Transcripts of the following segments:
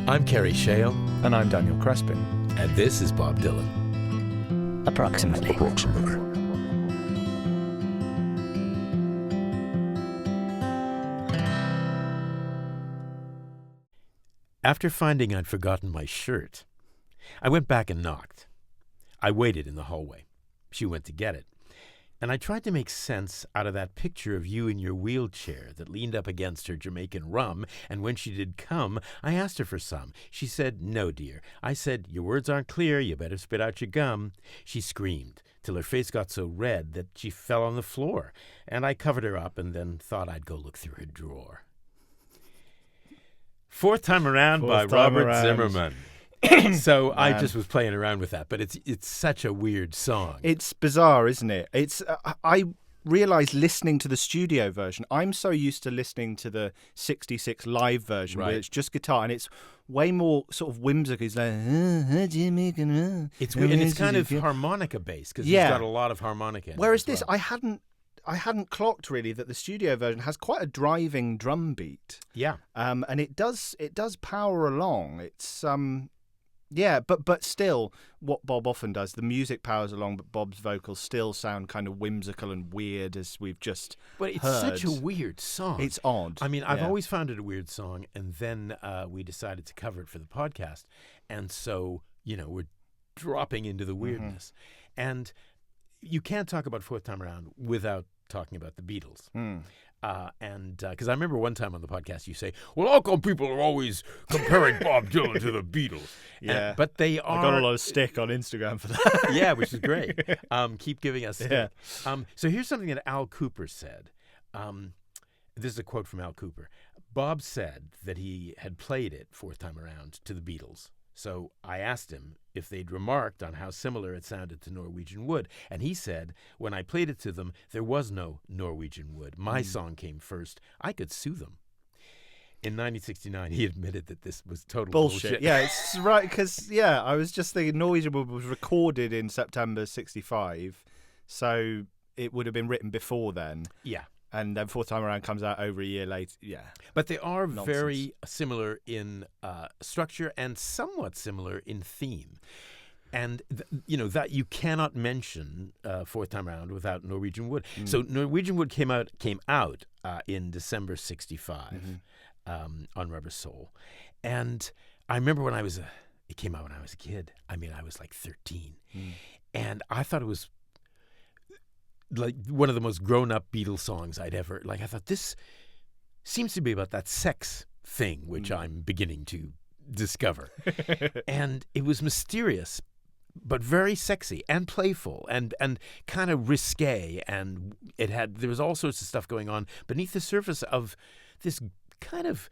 I'm Kerry Shale. And I'm Daniel Crespin. And this is Bob Dylan. Approximately. After finding I'd forgotten my shirt, I went back and knocked. I waited in the hallway. She went to get it. And I tried to make sense out of that picture of you in your wheelchair that leaned up against her Jamaican rum, and when she did come, I asked her for some. She said, "No, dear." I said, "Your words aren't clear, you better spit out your gum." She screamed, till her face got so red that she fell on the floor, and I covered her up and then thought I'd go look through her drawer. Fourth Time Around by Robert Zimmerman. So I just was playing around with that, but it's such a weird song. It's bizarre, isn't it? It's I realised listening to the studio version, I'm so used to listening to the 66 live version where it's just guitar and it's way more sort of whimsical. It's like, it's weird, and it's kind of harmonica based because it's got a lot of harmonica in it. Whereas this, I hadn't clocked really that the studio version has quite a driving drum beat. Yeah. And it does power along. It's but still, what Bob often does, the music powers along, but Bob's vocals still sound kind of whimsical and weird, as we've just But it's heard. such a weird song. It's odd. I mean, I've always found it a weird song, and then we decided to cover it for the podcast, and so, we're dropping into the weirdness. Mm-hmm. And you can't talk about Fourth Time Around without talking about the Beatles. Because I remember one time on the podcast you say, "Well, how come people are always comparing Bob Dylan to the Beatles?" Yeah, but they are. I got a lot of stick on Instagram for that. Yeah, which is great. Keep giving us stick. Yeah. So here's something that Al Cooper said. This is a quote from Al Cooper. Bob said that he had played it Fourth Time Around to the Beatles. So I asked him if they'd remarked on how similar it sounded to Norwegian Wood. And he said, when I played it to them, there was no Norwegian Wood. My song came first. I could sue them. In 1969, he admitted that this was total bullshit. Yeah, it's right, because, I was just thinking Norwegian Wood was recorded in September 65, so it would have been written before then. Yeah. And then Fourth Time Around comes out over a year later. Yeah. But they are very similar in structure and somewhat similar in theme. And, that you cannot mention Fourth Time Around without Norwegian Wood. So Norwegian Wood came out in December 65 on Rubber Soul. And I remember it came out when I was a kid. I mean, I was like 13. And I thought it was like one of the most grown-up Beatles songs I'd ever, I thought this seems to be about that sex thing, which I'm beginning to discover. And it was mysterious, but very sexy and playful and kind of risque. And there was all sorts of stuff going on beneath the surface of this kind of,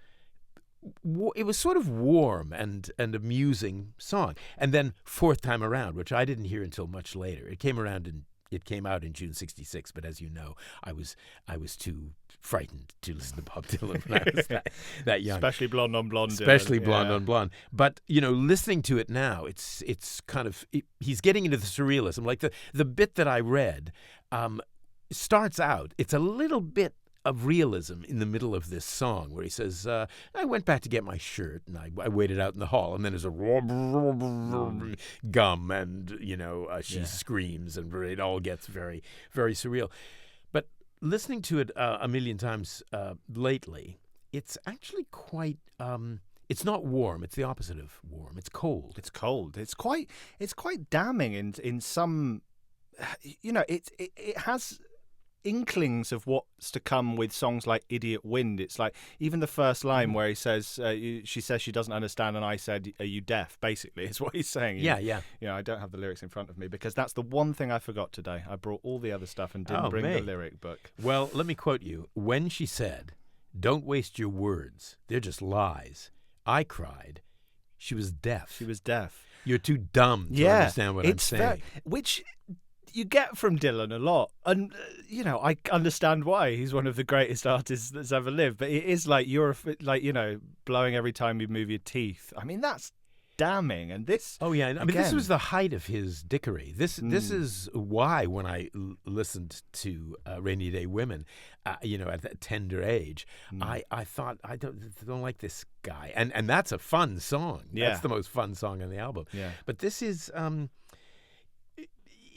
it was sort of warm and amusing song. And then Fourth Time Around, which I didn't hear until much later. It came out in June '66, but as you know, I was too frightened to listen to Bob Dylan when I was that young. Especially Blonde on Blonde. Especially Blonde on Blonde. But listening to it now, it's kind of he's getting into the surrealism. Like the bit that I read starts out. It's a little bit of realism in the middle of this song where he says, I went back to get my shirt and I waited out in the hall, and then there's a gum and, she screams and it all gets very, very surreal. But listening to it a million times lately, it's actually quite, it's not warm. It's the opposite of warm. It's cold. It's cold. It's quite damning in some, it has inklings of what's to come with songs like Idiot Wind. It's like even the first line where he says, she says she doesn't understand and I said, "Are you deaf?" basically is what he's saying. Yeah. I don't have the lyrics in front of me because that's the one thing I forgot today. I brought all the other stuff and didn't bring the lyric book. Well, let me quote you. When she said, "Don't waste your words, they're just lies," I cried. She was deaf. You're too dumb to understand what I'm saying. Which you get from Dylan a lot, and I understand why. He's one of the greatest artists that's ever lived, but it is like blowing every time you move your teeth. I mean, that's damning. And this, oh yeah, I mean, again, this was the height of his dickery. This is why when I listened to Rainy Day Women, at that tender age, I thought I don't like this guy, and that's a fun song. Yeah. That's the most fun song on the album. Yeah. But this is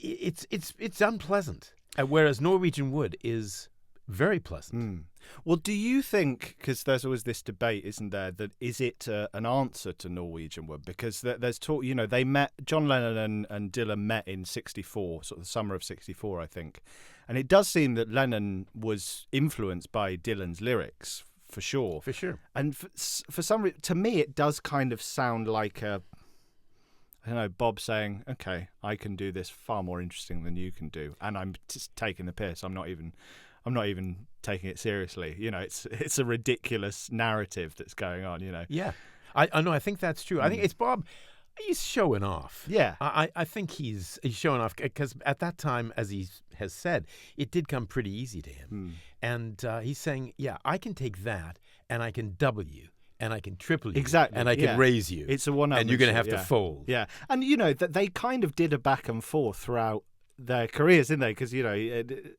it's unpleasant, whereas Norwegian Wood is very pleasant. Well, do you think, because there's always this debate, isn't there, that is it an answer to Norwegian Wood? Because there's talk, they met, John Lennon and Dylan met in 64, sort of the summer of 64, I think. And it does seem that Lennon was influenced by Dylan's lyrics, for sure. For sure. And for some reason, to me, it does kind of sound like Bob saying, okay, I can do this far more interesting than you can do. And I'm just taking the piss. I'm not even taking it seriously. It's a ridiculous narrative that's going on, Yeah. I know. I think that's true. I think it's Bob. He's showing off. Yeah. I think he's showing off because at that time, as he has said, it did come pretty easy to him. And he's saying, yeah, I can take that and I can double you. And I can triple you. Exactly. And I can raise you. It's a one-up. And you're going to have to fold. Yeah. And, that they kind of did a back and forth throughout their careers, didn't they? Because,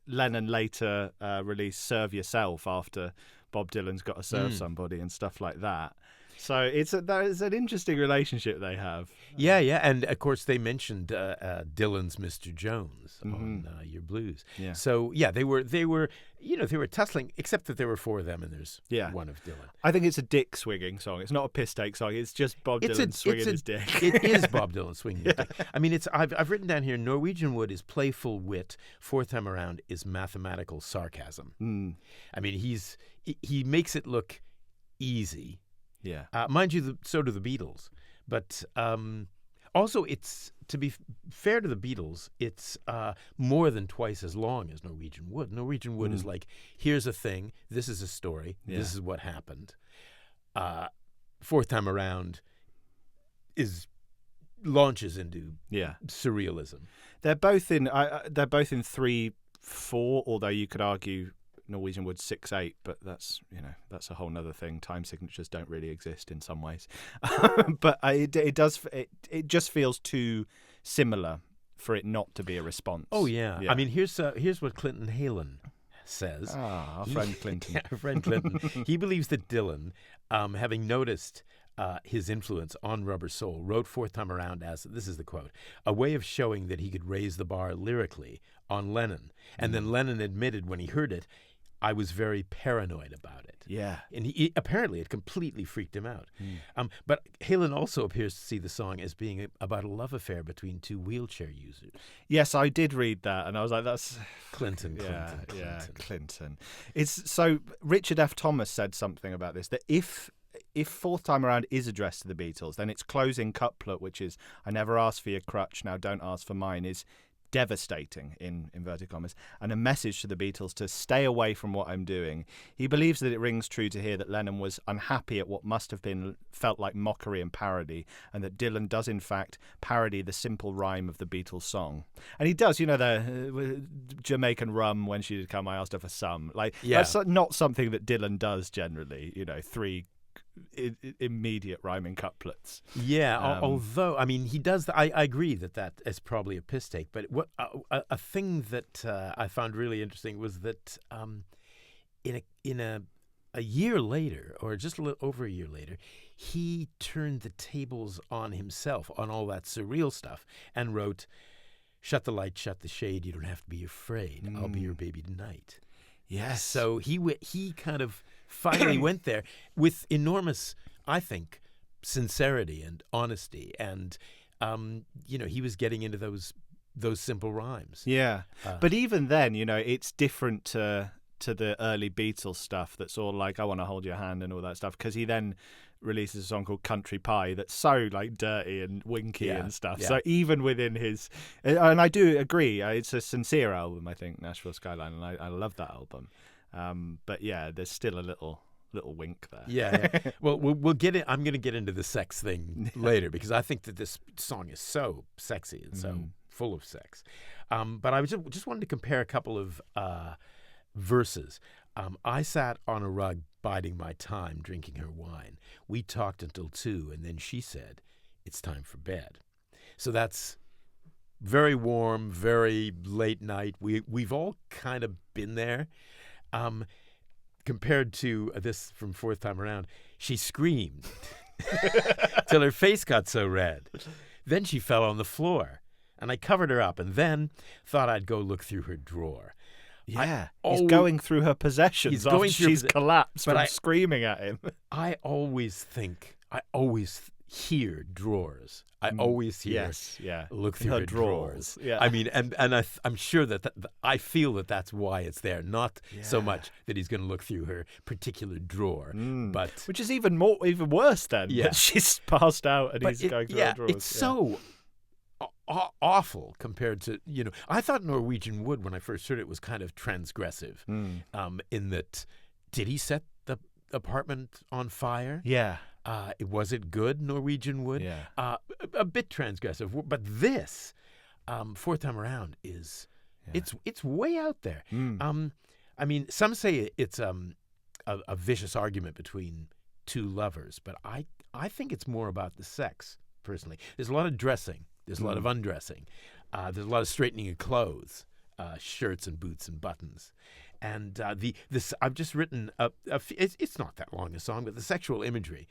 Lennon later released Serve Yourself after Bob Dylan's got to serve somebody and stuff like that. So it's an interesting relationship they have. Yeah. And, of course, they mentioned Dylan's Mr. Jones on Your Blues. Yeah. So, yeah, they were tussling, except that there were four of them and there's one of Dylan. I think it's a dick swinging song. It's not a piss take song. It's just Bob Dylan swinging his dick. It is Bob Dylan swinging his dick. I mean, I've written down here, Norwegian Wood is playful wit. Fourth Time Around is mathematical sarcasm. I mean, he makes it look easy. Yeah. Mind you, so do the Beatles. But also, it's, to be fair to the Beatles, it's more than twice as long as Norwegian Wood. Norwegian Wood is like, here's a thing, this is a story, this is what happened. Fourth Time Around launches into surrealism. They're both in 3/4, although you could argue Norwegian Wood 6/8, but that's a whole nother thing. Time signatures don't really exist in some ways, but it just feels too similar for it not to be a response. Oh yeah. I mean, here's what Clinton Halen says. Our friend Clinton. Our friend Clinton. He believes that Dylan, having noticed his influence on Rubber Soul, wrote Fourth Time Around as, this is the quote, a way of showing that he could raise the bar lyrically on Lennon. And then Lennon admitted when he heard it, I was very paranoid about it. Yeah. And apparently it completely freaked him out. But Halen also appears to see the song as being about a love affair between two wheelchair users. Yes, I did read that, and I was like, that's... Clinton. Clinton. It's so Richard F. Thomas said something about this, that if Fourth Time Around is addressed to the Beatles, then its closing couplet, which is, I never asked for your crutch, now don't ask for mine, is devastating, in inverted commas, and a message to the Beatles to stay away from what I'm doing. He believes that it rings true to hear that Lennon was unhappy at what must have felt like mockery and parody, and that Dylan does in fact parody the simple rhyme of the Beatles song. And he does, the Jamaican rum, when she did come, I asked her for some. That's not something that Dylan does generally, three immediate rhyming couplets. Although I mean he does I agree that is probably a piss take, but what a thing that I found really interesting was that in a year later, or just a little over a year later, he turned the tables on himself on all that surreal stuff and wrote, shut the light, shut the shade, you don't have to be afraid, I'll be your baby tonight. Yes. So he kind of finally went there with enormous, I think, sincerity and honesty, and he was getting into those simple rhymes. Yeah, but even then, it's different to the early Beatles stuff. That's all like, I want to hold your hand and all that stuff. Because he then releases a song called Country Pie that's so like dirty and winky and stuff. Yeah. So even within his, and I do agree, it's a sincere album. I think Nashville Skyline, and I love that album. But yeah, there's still a little wink there. Yeah. Well, we'll get it. I'm going to get into the sex thing later, because I think that this song is so sexy and so full of sex. But I just wanted to compare a couple of verses. I sat on a rug biding my time, drinking her wine. We talked until 2, and then she said, it's time for bed. So that's very warm, very late night. We've all kind of been there. Compared to this from Fourth Time Around, she screamed till her face got so red. Then she fell on the floor, and I covered her up, and then thought I'd go look through her drawer. Yeah, he's going through her possessions after she's collapsed from screaming at him. I always hear drawers. I always hear look through her drawers. Yeah. I mean, and I'm sure that I feel that that's why it's there, not so much that he's going to look through her particular drawer, but which is even worse then. Yeah, that she's passed out and he's going through her drawers. It's so awful compared to, I thought Norwegian Wood, when I first heard it, was kind of transgressive, in that, did he set the apartment on fire? Yeah. Was it good, Norwegian Wood? Yeah. A bit transgressive, but this, Fourth Time Around, is it's way out there. I mean, some say it's a vicious argument between two lovers, but I think it's more about the sex, personally. There's a lot of dressing. There's a lot of undressing. There's a lot of straightening of clothes, shirts and boots and buttons. And this I've just written it's not that long a song, but the sexual imagery.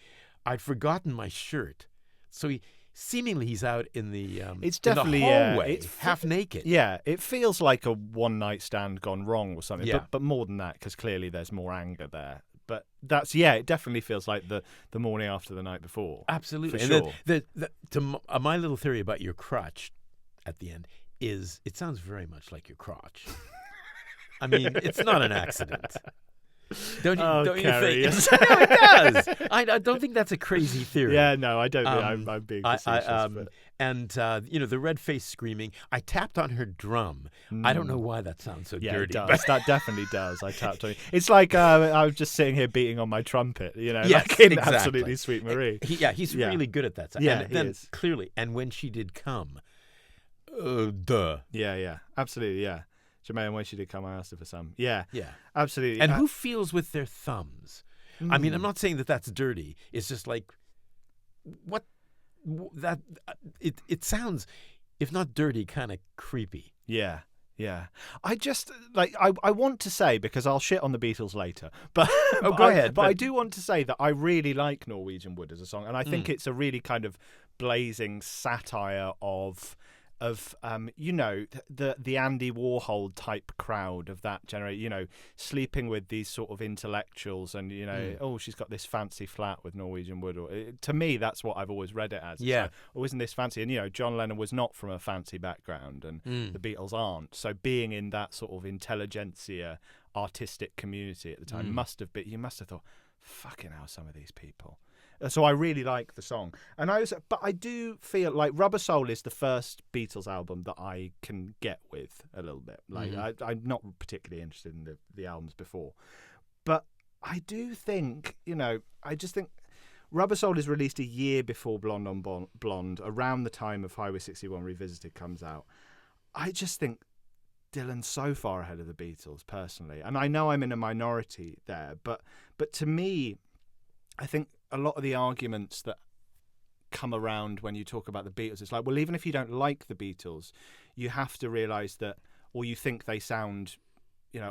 I'd forgotten my shirt, so he's out in the it's definitely in the hallway, it's half naked. Yeah, it feels like a one night stand gone wrong or something. Yeah. But more than that, because clearly there's more anger there. But that's it definitely feels like the morning after the night before. Absolutely, for and sure. My little theory about your crotch at the end is it sounds very much like your crotch. I mean, it's not an accident. Don't you Kerry, think? No, it does. I don't think that's a crazy theory. Yeah, no, I don't. I'm being facetious. And the red face screaming. I tapped on her drum. I don't know why that sounds so dirty. It does. That definitely does. I tapped on it. It's like I was just sitting here beting on my trumpet. Yes, like in exactly. Absolutely Sweet Marie. He's really good at that. Yeah, and then he is. Clearly, and when she did come, duh. Yeah, absolutely, yeah. Jermaine, when she did come, I asked her for some. Yeah, absolutely. And who feels with their thumbs? I mean, I'm not saying that that's dirty. It's just like, what that it sounds, if not dirty, kind of creepy. Yeah. I just I want to say, because I'll shit on the Beatles later, but go ahead. But I do want to say that I really like Norwegian Wood as a song, and I think it's a really kind of blazing satire of the Andy Warhol type crowd of that generation, sleeping with these sort of intellectuals, and she's got this fancy flat with Norwegian Wood. To me, that's what I've always read it as. Yeah. Isn't this fancy? And John Lennon was not from a fancy background, and the Beatles aren't. So being in that sort of intelligentsia, artistic community at the time you must have thought, fucking hell, some of these people. So I really like the song, but I do feel like Rubber Soul is the first Beatles album that I can get with a little bit. Like I'm not particularly interested in the albums before, but I do think I just think Rubber Soul is released a year before Blonde on Blonde, around the time of Highway 61 Revisited comes out. I just think Dylan's so far ahead of the Beatles personally, and I know I'm in a minority there, but to me, I think a lot of the arguments that come around when you talk about the Beatles, it's like, well, even if you don't like the Beatles, you have to realise that, or you think they sound,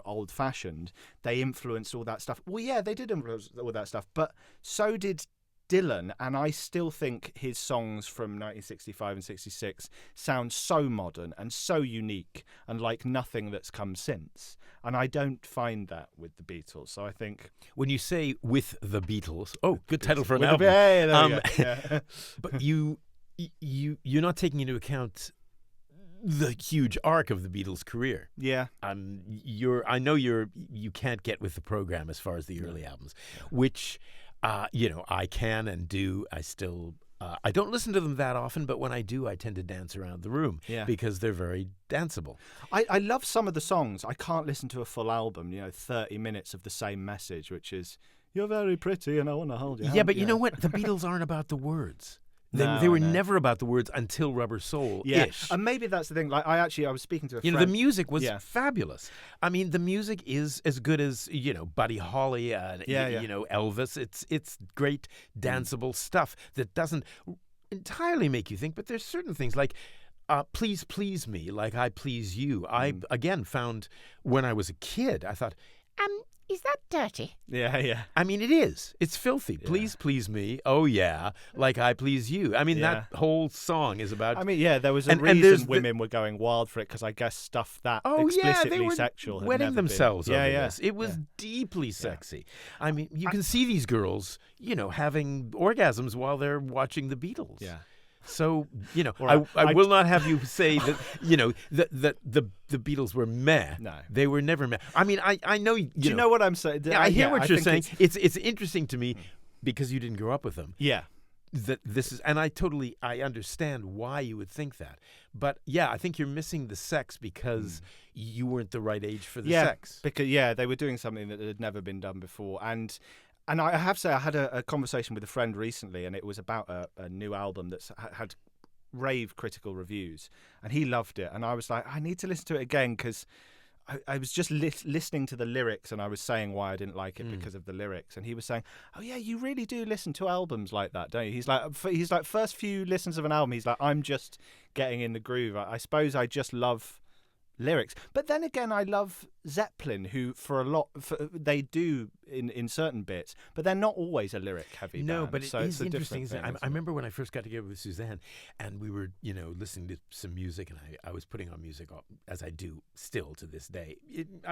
old-fashioned, they influenced all that stuff. Well, yeah, they did influence all that stuff, but so did Dylan, and I still think his songs from 1965 and 66 sound so modern and so unique and like nothing that's come since. And I don't find that with the Beatles. So I think when you say with the Beatles, good title for an album. But you're not taking into account the huge arc of the Beatles' career. Yeah. I know you can't get with the program as far as the early albums, which I can and do. I still I don't listen to them that often, but when I do, I tend to dance around the room because they're very danceable. I love some of the songs. I can't listen to a full album, 30 minutes of the same message, which is, you're very pretty and I want to hold your hand. Yeah, but you know what? The Beatles aren't about the words. They were never about the words until Rubber Soul-ish. Yeah, and maybe that's the thing. Like I was speaking to a friend. The music was fabulous. I mean, the music is as good as Buddy Holly and Elvis. It's great danceable stuff that doesn't. entirely make you think, but there's certain things like please, please me, like I please you. I, again, found when I was a kid, I thought, is that dirty? Yeah, yeah. I mean, it is. It's filthy. Please, please me. Oh, yeah. Like I please you. I mean, that whole song is about... I mean, yeah, there was a reason women were going wild for it, because I guess stuff that explicitly they were sexual had wetting never themselves been. over this. It was deeply sexy. I mean, you can see these girls, having orgasms while they're watching the Beatles. Yeah. So, I will not have you say that, that the Beatles were meh. No. They were never meh. I mean, I know... Do you know what I'm saying? I hear what you're saying. It's interesting to me because you didn't grow up with them. Yeah. That this is, and I understand why you would think that. But yeah, I think you're missing the sex because you weren't the right age for the sex. Because they were doing something that had never been done before. And I have to say, I had a conversation with a friend recently, and it was about a new album that's had rave critical reviews, and he loved it. And I was like, I need to listen to it again, because I was just listening to the lyrics, and I was saying why I didn't like it because of the lyrics. And he was saying, oh yeah, you really do listen to albums like that, don't you? He's like, first few listens of an album, he's like, I'm just getting in the groove. I suppose I just love lyrics. But then again, I love Zeppelin, who they do in certain bits, but they're not always a lyric heavy No, band. but so it's interesting. thing, I remember when I first got together with Suzanne, and we were listening to some music, and I was putting on music, as I do still to this day.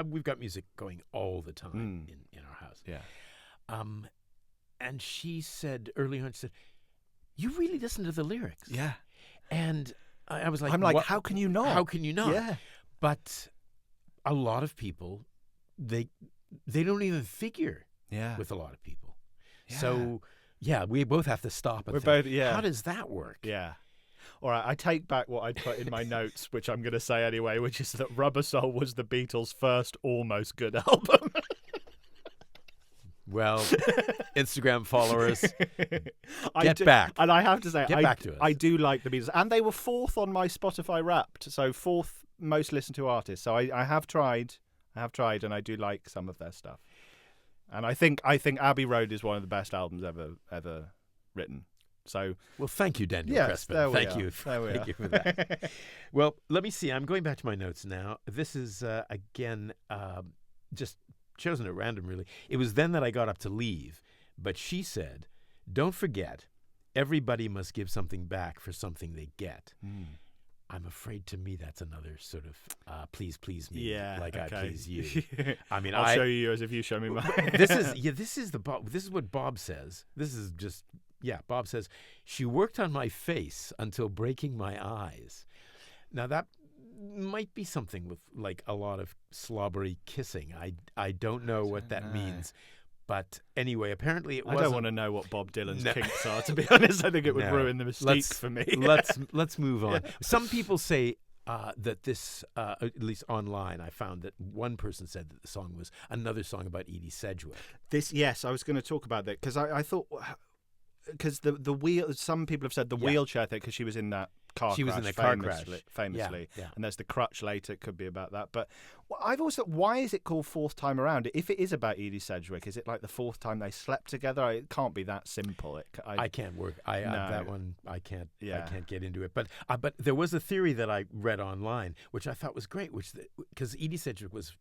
We've got music going all the time in our house. Yeah. And she said early on, she said, you really listen to the lyrics? Yeah. And I was like, I'm like, how can you not? How can you not? Yeah. But a lot of people, they don't even figure with a lot of people. Yeah. So, we both have to stop and We're think, both, how does that work? Yeah. All right, I take back what I put in my notes, which I'm going to say anyway, which is that Rubber Soul was the Beatles' first almost good album. Well, Instagram followers, get back. And I have to say, get back to us. I do like the Beatles. And they were fourth on my Spotify Wrapped, so fourth most listened to artist. So I have tried, and I do like some of their stuff. And I think Abbey Road is one of the best albums ever written. So, well, thank you, Daniel Crespin. Thank you for that. Well, let me see. I'm going back to my notes now. This is again just chosen at random, really. It was then that I got up to leave, but she said, "Don't forget, everybody must give something back for something they get." I'm afraid, to me, that's another sort of please, please me, I please you. I mean, I'll show you yours if you show me mine. This is what Bob says. This is just Bob says, she worked on my face until breaking my eyes. Now that might be something with like a lot of slobbery kissing. I don't know what that means. But anyway, apparently it wasn't. I don't want to know what Bob Dylan's kinks are, to be honest. I think it would ruin the mystique for me. let's move on. Some people say that this, at least online, I found that one person said that the song was another song about Edie Sedgwick. Yes, I was going to talk about that, because I thought, because the wheel. Some people have said the wheelchair thing, because she was in that car she crash. Was in the car famously. Yeah. And there's the crutch later. It could be about that. But I've always thought, why is it called Fourth Time Around? If it is about Edie Sedgwick, is it like the fourth time they slept together? It can't be that simple. I can't work. That one I can't. Yeah. I can't get into it. But there was a theory that I read online, which I thought was great, because Edie Sedgwick was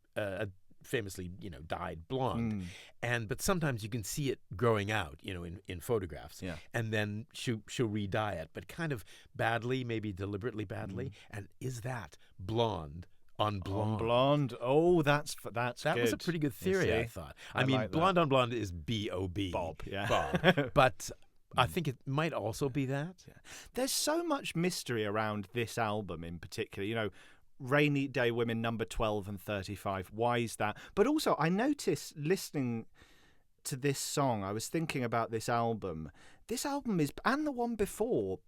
famously, dyed blonde, but sometimes you can see it growing out, in photographs, and then she'll re-dye it, but kind of badly, maybe deliberately badly. And is that blonde on blonde? On blonde. Oh, that's that good. was a pretty good theory, I thought. I mean, like blonde on blonde is B.O.B. Bob, yeah. Bob, but I think it might also be that. Yeah. There's so much mystery around this album in particular. Rainy Day Women, number 12 and 35. Why is that? But also, I noticed listening to this song, I was thinking about this album. This album is, and the one before,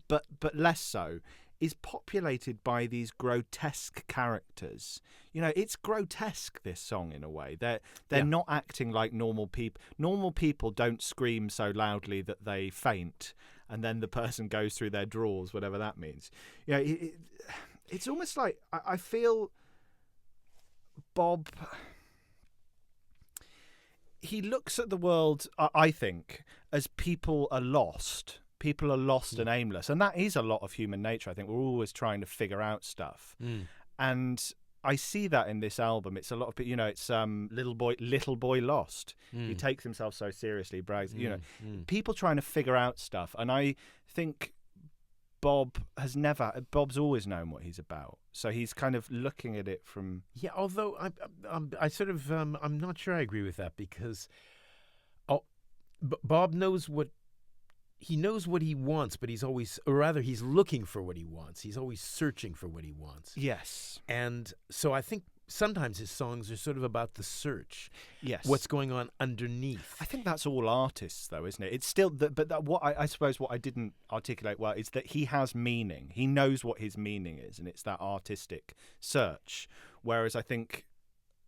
but less so, is populated by these grotesque characters. It's grotesque, this song, in a way. They're not acting like normal people. Normal people don't scream so loudly that they faint, and then the person goes through their drawers, whatever that means. It's almost like I feel Bob, he looks at the world, I think, as people are lost. People are lost and aimless, and that is a lot of human nature. I think we're always trying to figure out stuff, and I see that in this album. It's a lot of, it's little boy lost. He takes himself so seriously, brags, people trying to figure out stuff, and I think Bob's always known what he's about, so he's kind of looking at it from. Yeah, although I sort of I'm not sure I agree with that, because Bob knows what he wants, but he's looking for what he wants. He's always searching for what he wants. Yes. And so I think sometimes his songs are sort of about the search. Yes. What's going on underneath. I think that's all artists, though, isn't it? It's still, what I suppose what I didn't articulate well is that he has meaning. He knows what his meaning is, and it's that artistic search. Whereas I think,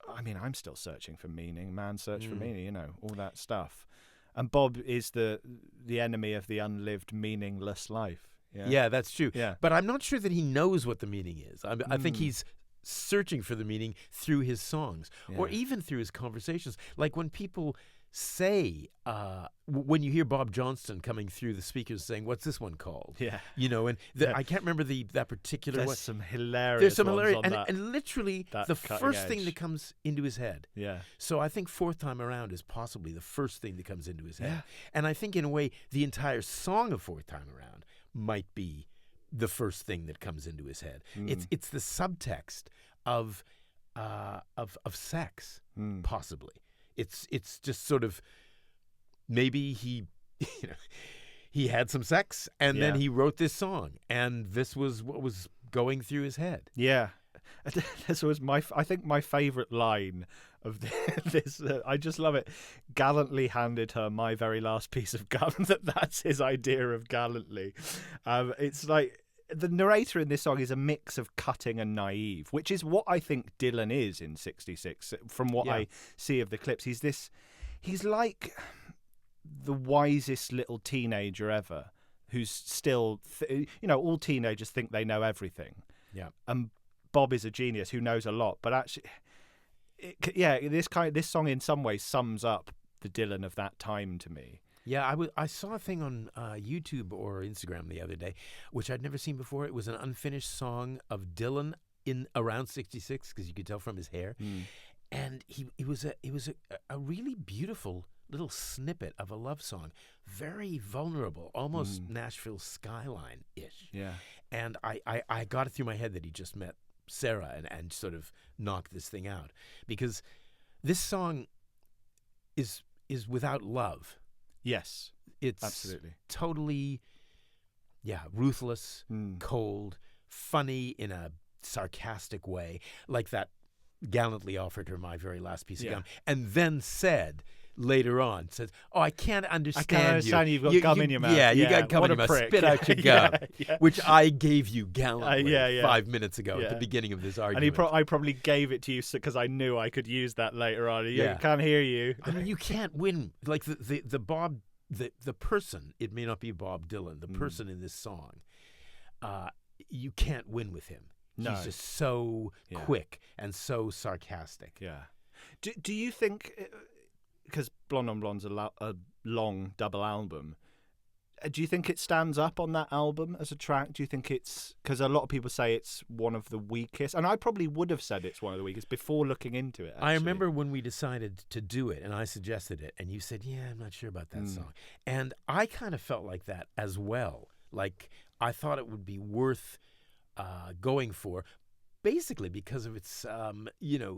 I'm still searching for meaning. Man search for meaning, all that stuff. And Bob is the enemy of the unlived, meaningless life. Yeah, that's true. Yeah. But I'm not sure that he knows what the meaning is. I think he's searching for the meaning through his songs, or even through his conversations. Like when people say, when you hear Bob Johnston coming through the speakers saying, "What's this one called?" Yeah. I can't remember that particular one. There's some hilarious There's some ones hilarious, on that. and literally the first thing that comes into his head. Yeah. So I think Fourth Time Around is possibly the first thing that comes into his head. Yeah. And I think in a way the entire song of Fourth Time Around might be the first thing that comes into his head. It's the subtext of sex, possibly. It's just sort of, maybe he he had some sex and then he wrote this song, and this was what was going through his head. Yeah. This was I think my favourite line of this. I just love it. Gallantly handed her my very last piece of gum. That's his idea of gallantly. It's like the narrator in this song is a mix of cutting and naive, which is what I think Dylan is in '66. From what I see of the clips, he's like the wisest little teenager ever, who's still, all teenagers think they know everything. Yeah. And Bob is a genius who knows a lot, but actually, this song in some ways sums up the Dylan of that time to me. Yeah, I saw a thing on YouTube or Instagram the other day, which I'd never seen before. It was an unfinished song of Dylan in around '66, because you could tell from his hair, and it was a really beautiful little snippet of a love song, very vulnerable, almost Nashville Skyline-ish. Yeah, and I got it through my head that he just met Sarah and sort of knocked this thing out, because this song is without love. Yes, it's absolutely totally, ruthless, cold, funny in a sarcastic way, like that gallantly offered her my very last piece of gum, and then said later on, says, "Oh, I can't understand you. You've got gum in your mouth. Yeah, you got gum in your mouth. Spit out your gum," which I gave you gallantly 5 minutes ago at the beginning of this argument. And I probably gave it to you because I knew I could use that later on. I can't hear you. I mean, you can't win. Like the Bob, the person, it may not be Bob Dylan, the person in this song, you can't win with him. No. He's just so quick and so sarcastic. Yeah. Do you think, because Blonde on Blonde's a long double album, do you think it stands up on that album as a track? Do you think it's, because a lot of people say it's one of the weakest, and I probably would have said it's one of the weakest before looking into it, actually. I remember when we decided to do it and I suggested it, and you said, I'm not sure about that song. And I kind of felt like that as well. Like, I thought it would be worth going for, basically because of its,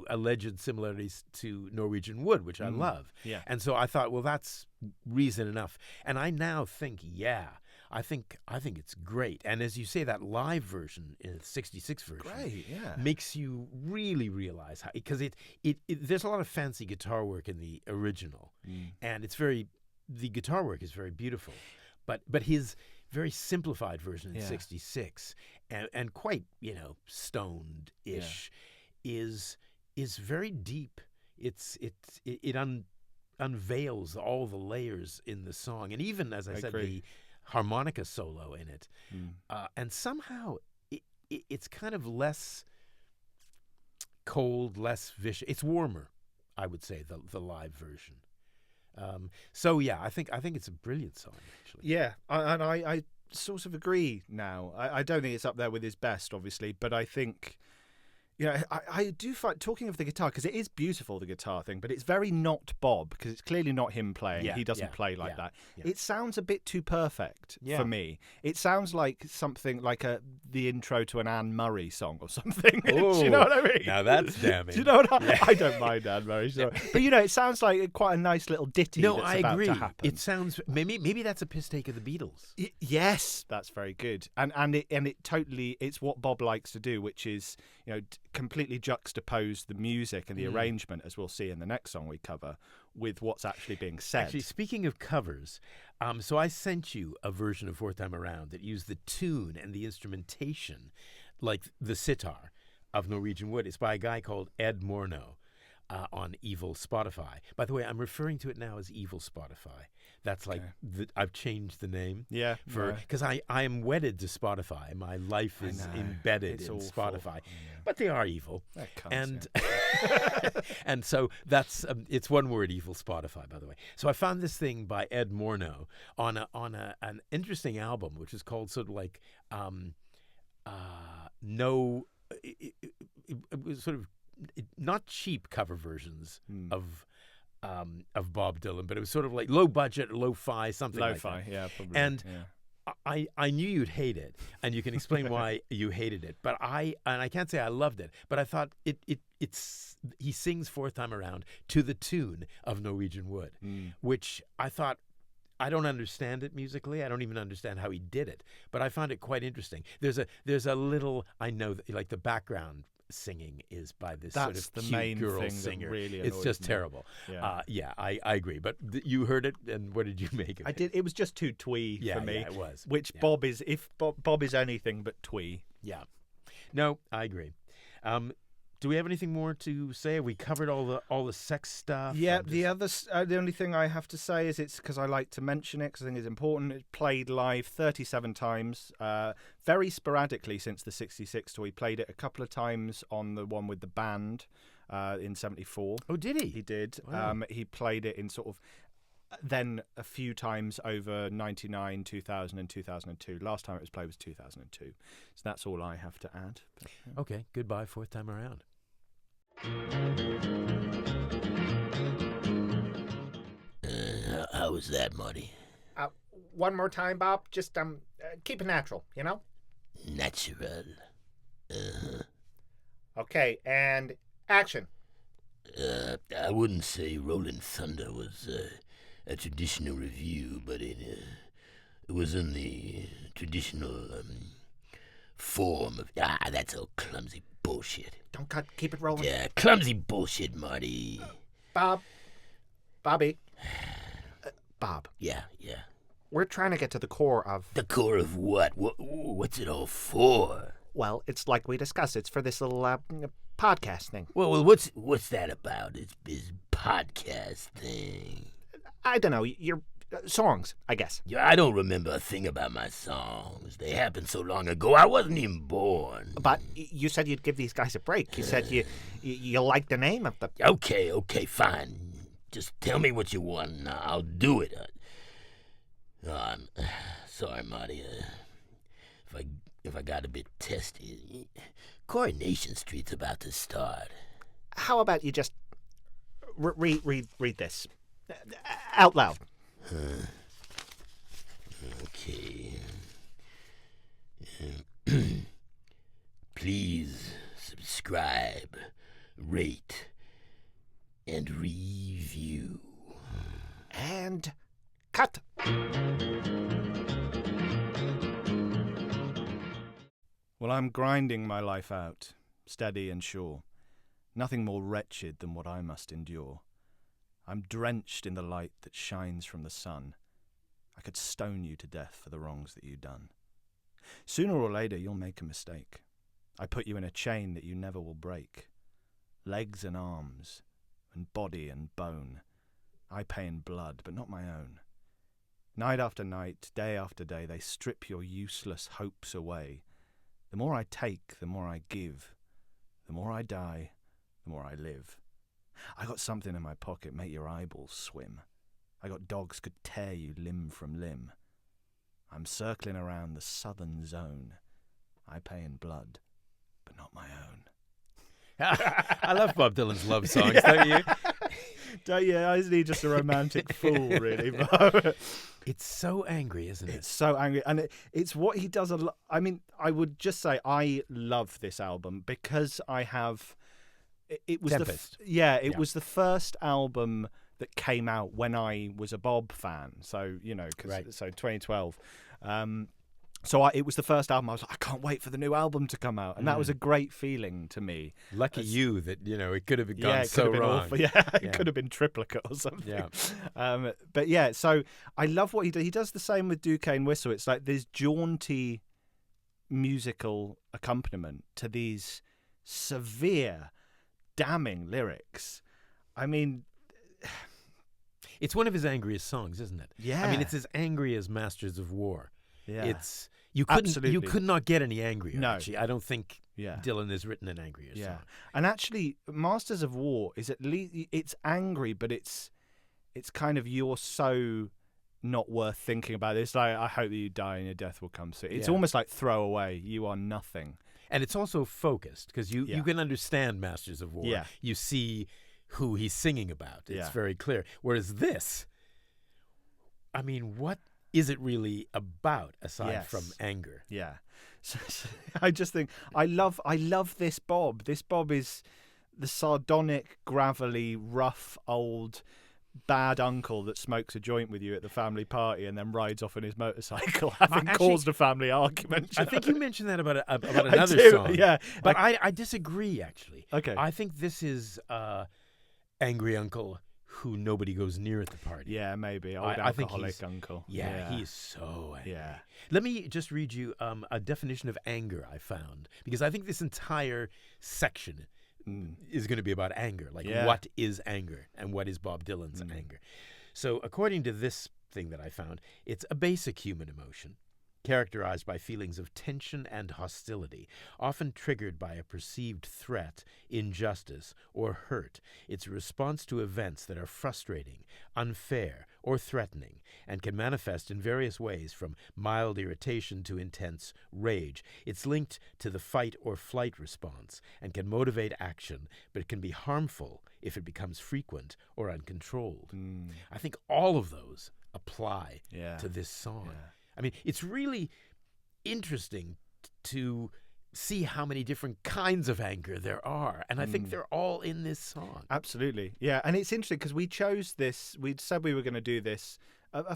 alleged similarities to Norwegian Wood, which I love. Yeah. And so I thought, well, that's reason enough. And I now think, I think it's great. And as you say, that live version, the '66 version, makes you really realize how, because it there's a lot of fancy guitar work in the original, and the guitar work is very beautiful, but his very simplified version in '66 and quite stoned-ish is very deep. It unveils all the layers in the song, and even, as I said, the harmonica solo in it, and somehow it's kind of less cold, less vicious. It's warmer, I would say, the live version. So yeah, I think it's a brilliant song actually. Yeah, I sort of agree now. I don't think it's up there with his best, obviously, but I think, I do find, talking of the guitar, because it is beautiful, the guitar thing, but it's very not Bob, because it's clearly not him playing. Yeah, he doesn't yeah, play like that. yeah. It sounds a bit too perfect Yeah. for me. It sounds like something like the intro to an Anne Murray song or something. Do you know what I mean? Now that's damning. Do you know what I don't mind Anne Murray, sure. But it sounds like quite a nice little ditty No, that's I about agree. to happen. It sounds maybe that's a piss take of the Beatles. Yes, that's very good, and it totally, it's what Bob likes to do, which is completely juxtapose the music and the arrangement, as we'll see in the next song we cover, with what's actually being said. Actually, speaking of covers, so I sent you a version of Fourth Time Around that used the tune and the instrumentation, like the sitar of Norwegian Wood. It's by a guy called Ed Morneau. On Evil Spotify. By the way, I'm referring to it now as Evil Spotify. That's like I've changed the name. Yeah, because I am wedded to Spotify. My life is embedded in awful. Spotify, but they are evil. And and so that's it's one word, Evil Spotify. By the way, so I found this thing by Ed Morneau on an interesting album, which is called sort of like it was sort of not cheap cover versions of Bob Dylan, but it was sort of like low budget, lo-fi, something like that. Lo-fi, yeah, probably. And I knew you'd hate it, and you can explain why you hated it. But I can't say I loved it, but I thought it's he sings Fourth Time Around to the tune of Norwegian Wood, which I thought, I don't understand it musically. I don't even understand how he did it, but I found it quite interesting. There's a little, I know that, like, the background singing is by this sort of the cute main girl thing singer. That really it's just me. terrible. Yeah, I agree. But you heard it, and what did you make of it? I did. It was just too twee for me. Yeah, it was. Which Bob is, if Bob is anything but twee. Yeah. No, I agree. Do we have anything more to say? Have we covered all the sex stuff? Yeah, the only thing I have to say is, it's because I like to mention it because I think it's important. It's played live 37 times, very sporadically since the 66 tour. He played it a couple of times on the one with the band in 74. Oh, did he? He did. Wow. He played it in sort of then a few times over 99, 2000 and 2002. Last time it was played was 2002. So that's all I have to add. But, yeah. Okay, goodbye, Fourth Time Around. How was that, Marty? One more time, Bob. Just keep it natural, Natural. Okay, and action. I wouldn't say Rolling Thunder was a traditional review, but it was in the traditional form of... that's all clumsy bullshit. Don't cut. Keep it rolling. Yeah, clumsy bullshit, Marty. Bobby. Bob. Yeah. We're trying to get to the core of... The core of what? What's it all for? Well, it's like we discussed. It's for this little podcast thing. Well, what's that about? It's this podcast thing. I don't know. Your songs, I guess. Yeah, I don't remember a thing about my songs. They happened so long ago. I wasn't even born. But you said you'd give these guys a break. You said you like the name of the... Okay, fine. Just tell me what you want, and I'll do it. I'm sorry, Marty. If I got a bit testy, Coronation Street's about to start. How about you just read this out loud? Okay. Please subscribe, rate, and review. And cut. Well, I'm grinding my life out, steady and sure. Nothing more wretched than what I must endure. I'm drenched in the light that shines from the sun. I could stone you to death for the wrongs that you've done. Sooner or later, you'll make a mistake. I put you in a chain that you never will break. Legs and arms, and body and bone. I pay in blood, but not my own. Night after night, day after day, they strip your useless hopes away. The more I take, the more I give. The more I die, the more I live. I got something in my pocket, make your eyeballs swim. I got dogs could tear you limb from limb. I'm circling around the southern zone. I pay in blood, but not my own. I love Bob Dylan's love songs, don't you? Don't you? Isn't he just a romantic fool, really? But It's so angry, isn't it? it's so angry. And it's what he does a lot. I mean, I would just say I love this album because I have... It was Tempest. It was the first album that came out when I was a Bob fan. So, so 2012. It was the first album I was like, I can't wait for the new album to come out. And that was a great feeling to me. Lucky you that, it could have gone it so could have been wrong. awful. It could have been triplicate or something. Yeah. So I love what he does. He does the same with Duquesne Whistle. It's like this jaunty musical accompaniment to these severe, damning lyrics. I mean... It's one of his angriest songs, isn't it? Yeah. I mean, it's as angry as Masters of War. Yeah. It's you couldn't Absolutely. you could not get any angrier. No. Actually, I don't think Yeah. Dylan has written an angrier song. And actually, Masters of War is at least it's angry, but it's kind of you're so not worth thinking about. It's like I hope that you die and your death will come soon. It's Yeah. almost like throwaway. You are nothing. And it's also focused because you Yeah. can understand Masters of War. Yeah. You see who he's singing about. It's Yeah. very clear. Whereas this, I mean, what is it really about aside Yes. from anger? Yeah. So I just think I love this Bob. This Bob is the sardonic, gravelly, rough, old, bad uncle that smokes a joint with you at the family party and then rides off on his motorcycle, having caused a family argument. I think you mentioned that about another do, song. yeah. But I disagree, actually. Okay. I think this is Angry Uncle who nobody goes near at the party. Yeah, maybe. Old I think alcoholic he's- uncle. Yeah, he's so angry. Yeah. Let me just read you a definition of anger I found, because I think this entire section is going to be about anger. Like, Yeah. what is anger and what is Bob Dylan's anger? So according to this thing that I found, it's a basic human emotion characterized by feelings of tension and hostility, often triggered by a perceived threat, injustice, or hurt. It's a response to events that are frustrating, unfair, or threatening, and can manifest in various ways from mild irritation to intense rage. It's linked to the fight or flight response and can motivate action, but it can be harmful if it becomes frequent or uncontrolled. I think all of those apply to this song. Yeah. I mean, it's really interesting to see how many different kinds of anger there are. And I think they're all in this song. Absolutely. Yeah. And it's interesting because we chose this, we'd said we were going to do this a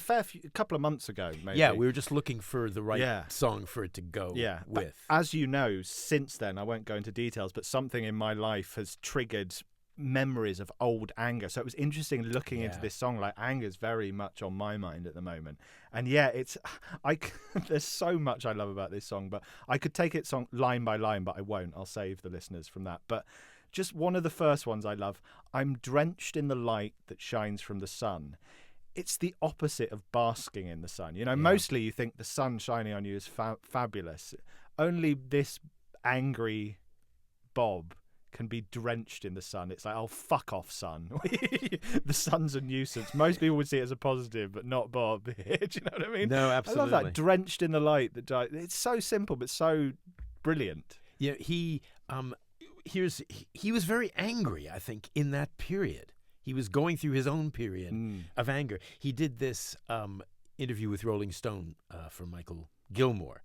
couple of months ago, maybe. Yeah, we were just looking for the right Yeah. song for it to go But with. as you know, since then, I won't go into details, but something in my life has triggered memories of old anger. So it was interesting looking into this song. Like, anger's very much on my mind at the moment. And there's so much I love about this song, but I could take it song line by line, but I won't. I'll save the listeners from that. But just one of the first ones I love. I'm drenched in the light that shines from the sun. It's the opposite of basking in the sun. Mostly you think the sun shining on you is fabulous. Only this angry Bob can be drenched in the sun. It's like, oh, fuck off, sun. The sun's a nuisance. Most people would see it as a positive, but not Bob. Do you know what I mean? No, absolutely. I love that, drenched in the light. It's so simple, but so brilliant. Yeah, he was very angry, I think, in that period. He was going through his own period of anger. He did this interview with Rolling Stone for Michael Gilmore,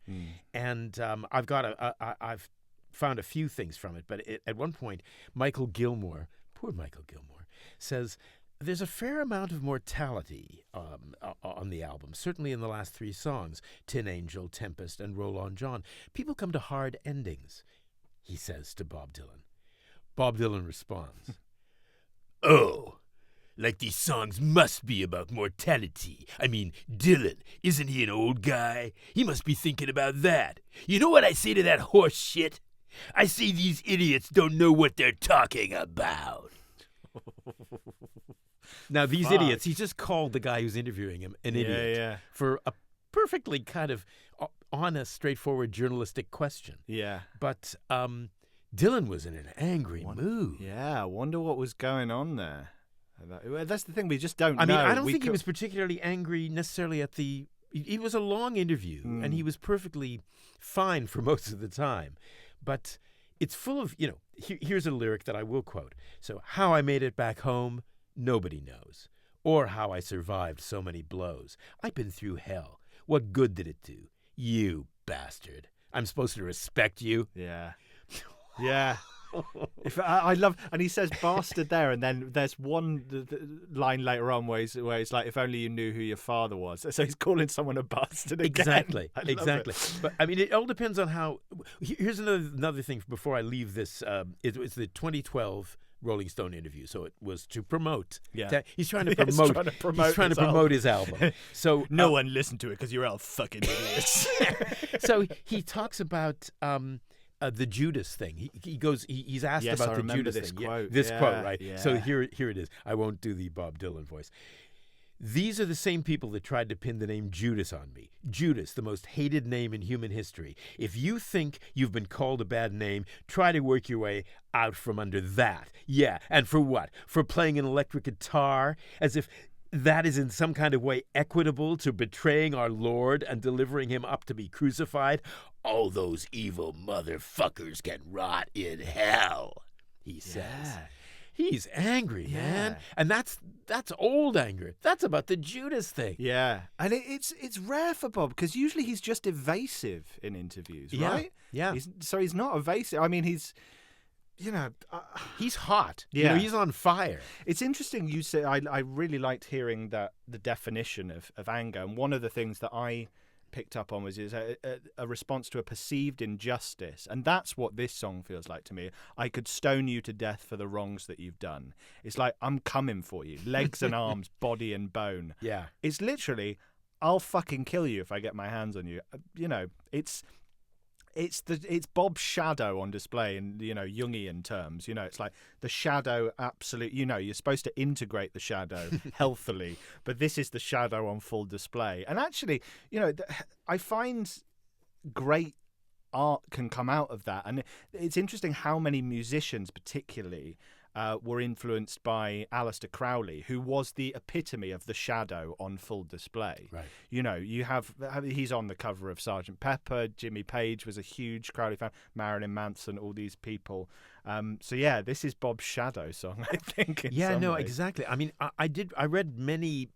and I've found a few things from it. But at one point, Michael Gilmore, poor Michael Gilmore, says there's a fair amount of mortality on the album. Certainly in the last three songs, Tin Angel, Tempest, and Roll On John. People come to hard endings, he says to Bob Dylan. Bob Dylan responds, "Oh, like these songs must be about mortality. I mean, Dylan, isn't he an old guy? He must be thinking about that. You know what I say to that horse shit? I say these idiots don't know what they're talking about." Now, these idiots, he just called the guy who's interviewing him an idiot for a perfectly kind of honest, straightforward journalistic question. Yeah. But Dylan was in an angry mood. Yeah, I wonder what was going on there. That's the thing, we just don't know. I mean, I don't think he was particularly angry necessarily at the... It was a long interview, and he was perfectly fine for most of the time. But it's full of, here's a lyric that I will quote. So, how I made it back home, nobody knows. Or how I survived so many blows. I've been through hell. What good did it do? You bastard. I'm supposed to respect you? Yeah. Yeah. I love, and he says bastard there, and then there's one line later on where it's like, if only you knew who your father was. So he's calling someone a bastard again. Exactly. But I mean, it all depends on how. Here's another thing before I leave this. It was the 2012 Rolling Stone interview, so it was to promote. Yeah, he's trying to promote. He's trying to promote his album. So no one listened to it because you're all fucking idiots. So he talks about. The Judas thing. He's asked about the Judas this thing. quote. This quote, right? Yeah. So here it is. I won't do the Bob Dylan voice. These are the same people that tried to pin the name Judas on me. Judas, the most hated name in human history. If you think you've been called a bad name, try to work your way out from under that. Yeah, and for what? For playing an electric guitar? As if that is in some kind of way equitable to betraying our Lord and delivering him up to be crucified? All those evil motherfuckers can rot in hell, he says. Yeah. He's angry, man. And that's old anger. That's about the Judas thing. Yeah. And it's rare for Bob, because usually he's just evasive in interviews, right? Yeah. He's not evasive. I mean, he's... he's hot. Yeah. He's on fire. It's interesting you say. I really liked hearing the definition of anger, and one of the things that I picked up on was a response to a perceived injustice, and that's what this song feels like to me. I could stone you to death for the wrongs that you've done. It's like, I'm coming for you, legs and arms, body and bone. Yeah. It's literally, I'll fucking kill you if I get my hands on you. It's Bob's shadow on display in Jungian terms. It's like the shadow absolute. You're supposed to integrate the shadow healthily, but this is the shadow on full display. And actually, I find great art can come out of that, and it's interesting how many musicians, particularly, were influenced by Aleister Crowley, who was the epitome of the shadow on full display. Right. You have he's on the cover of Sgt. Pepper. Jimmy Page was a huge Crowley fan. Marilyn Manson, all these people. So yeah, this is Bob's shadow song, I think. Yeah, no, exactly. I mean, I read many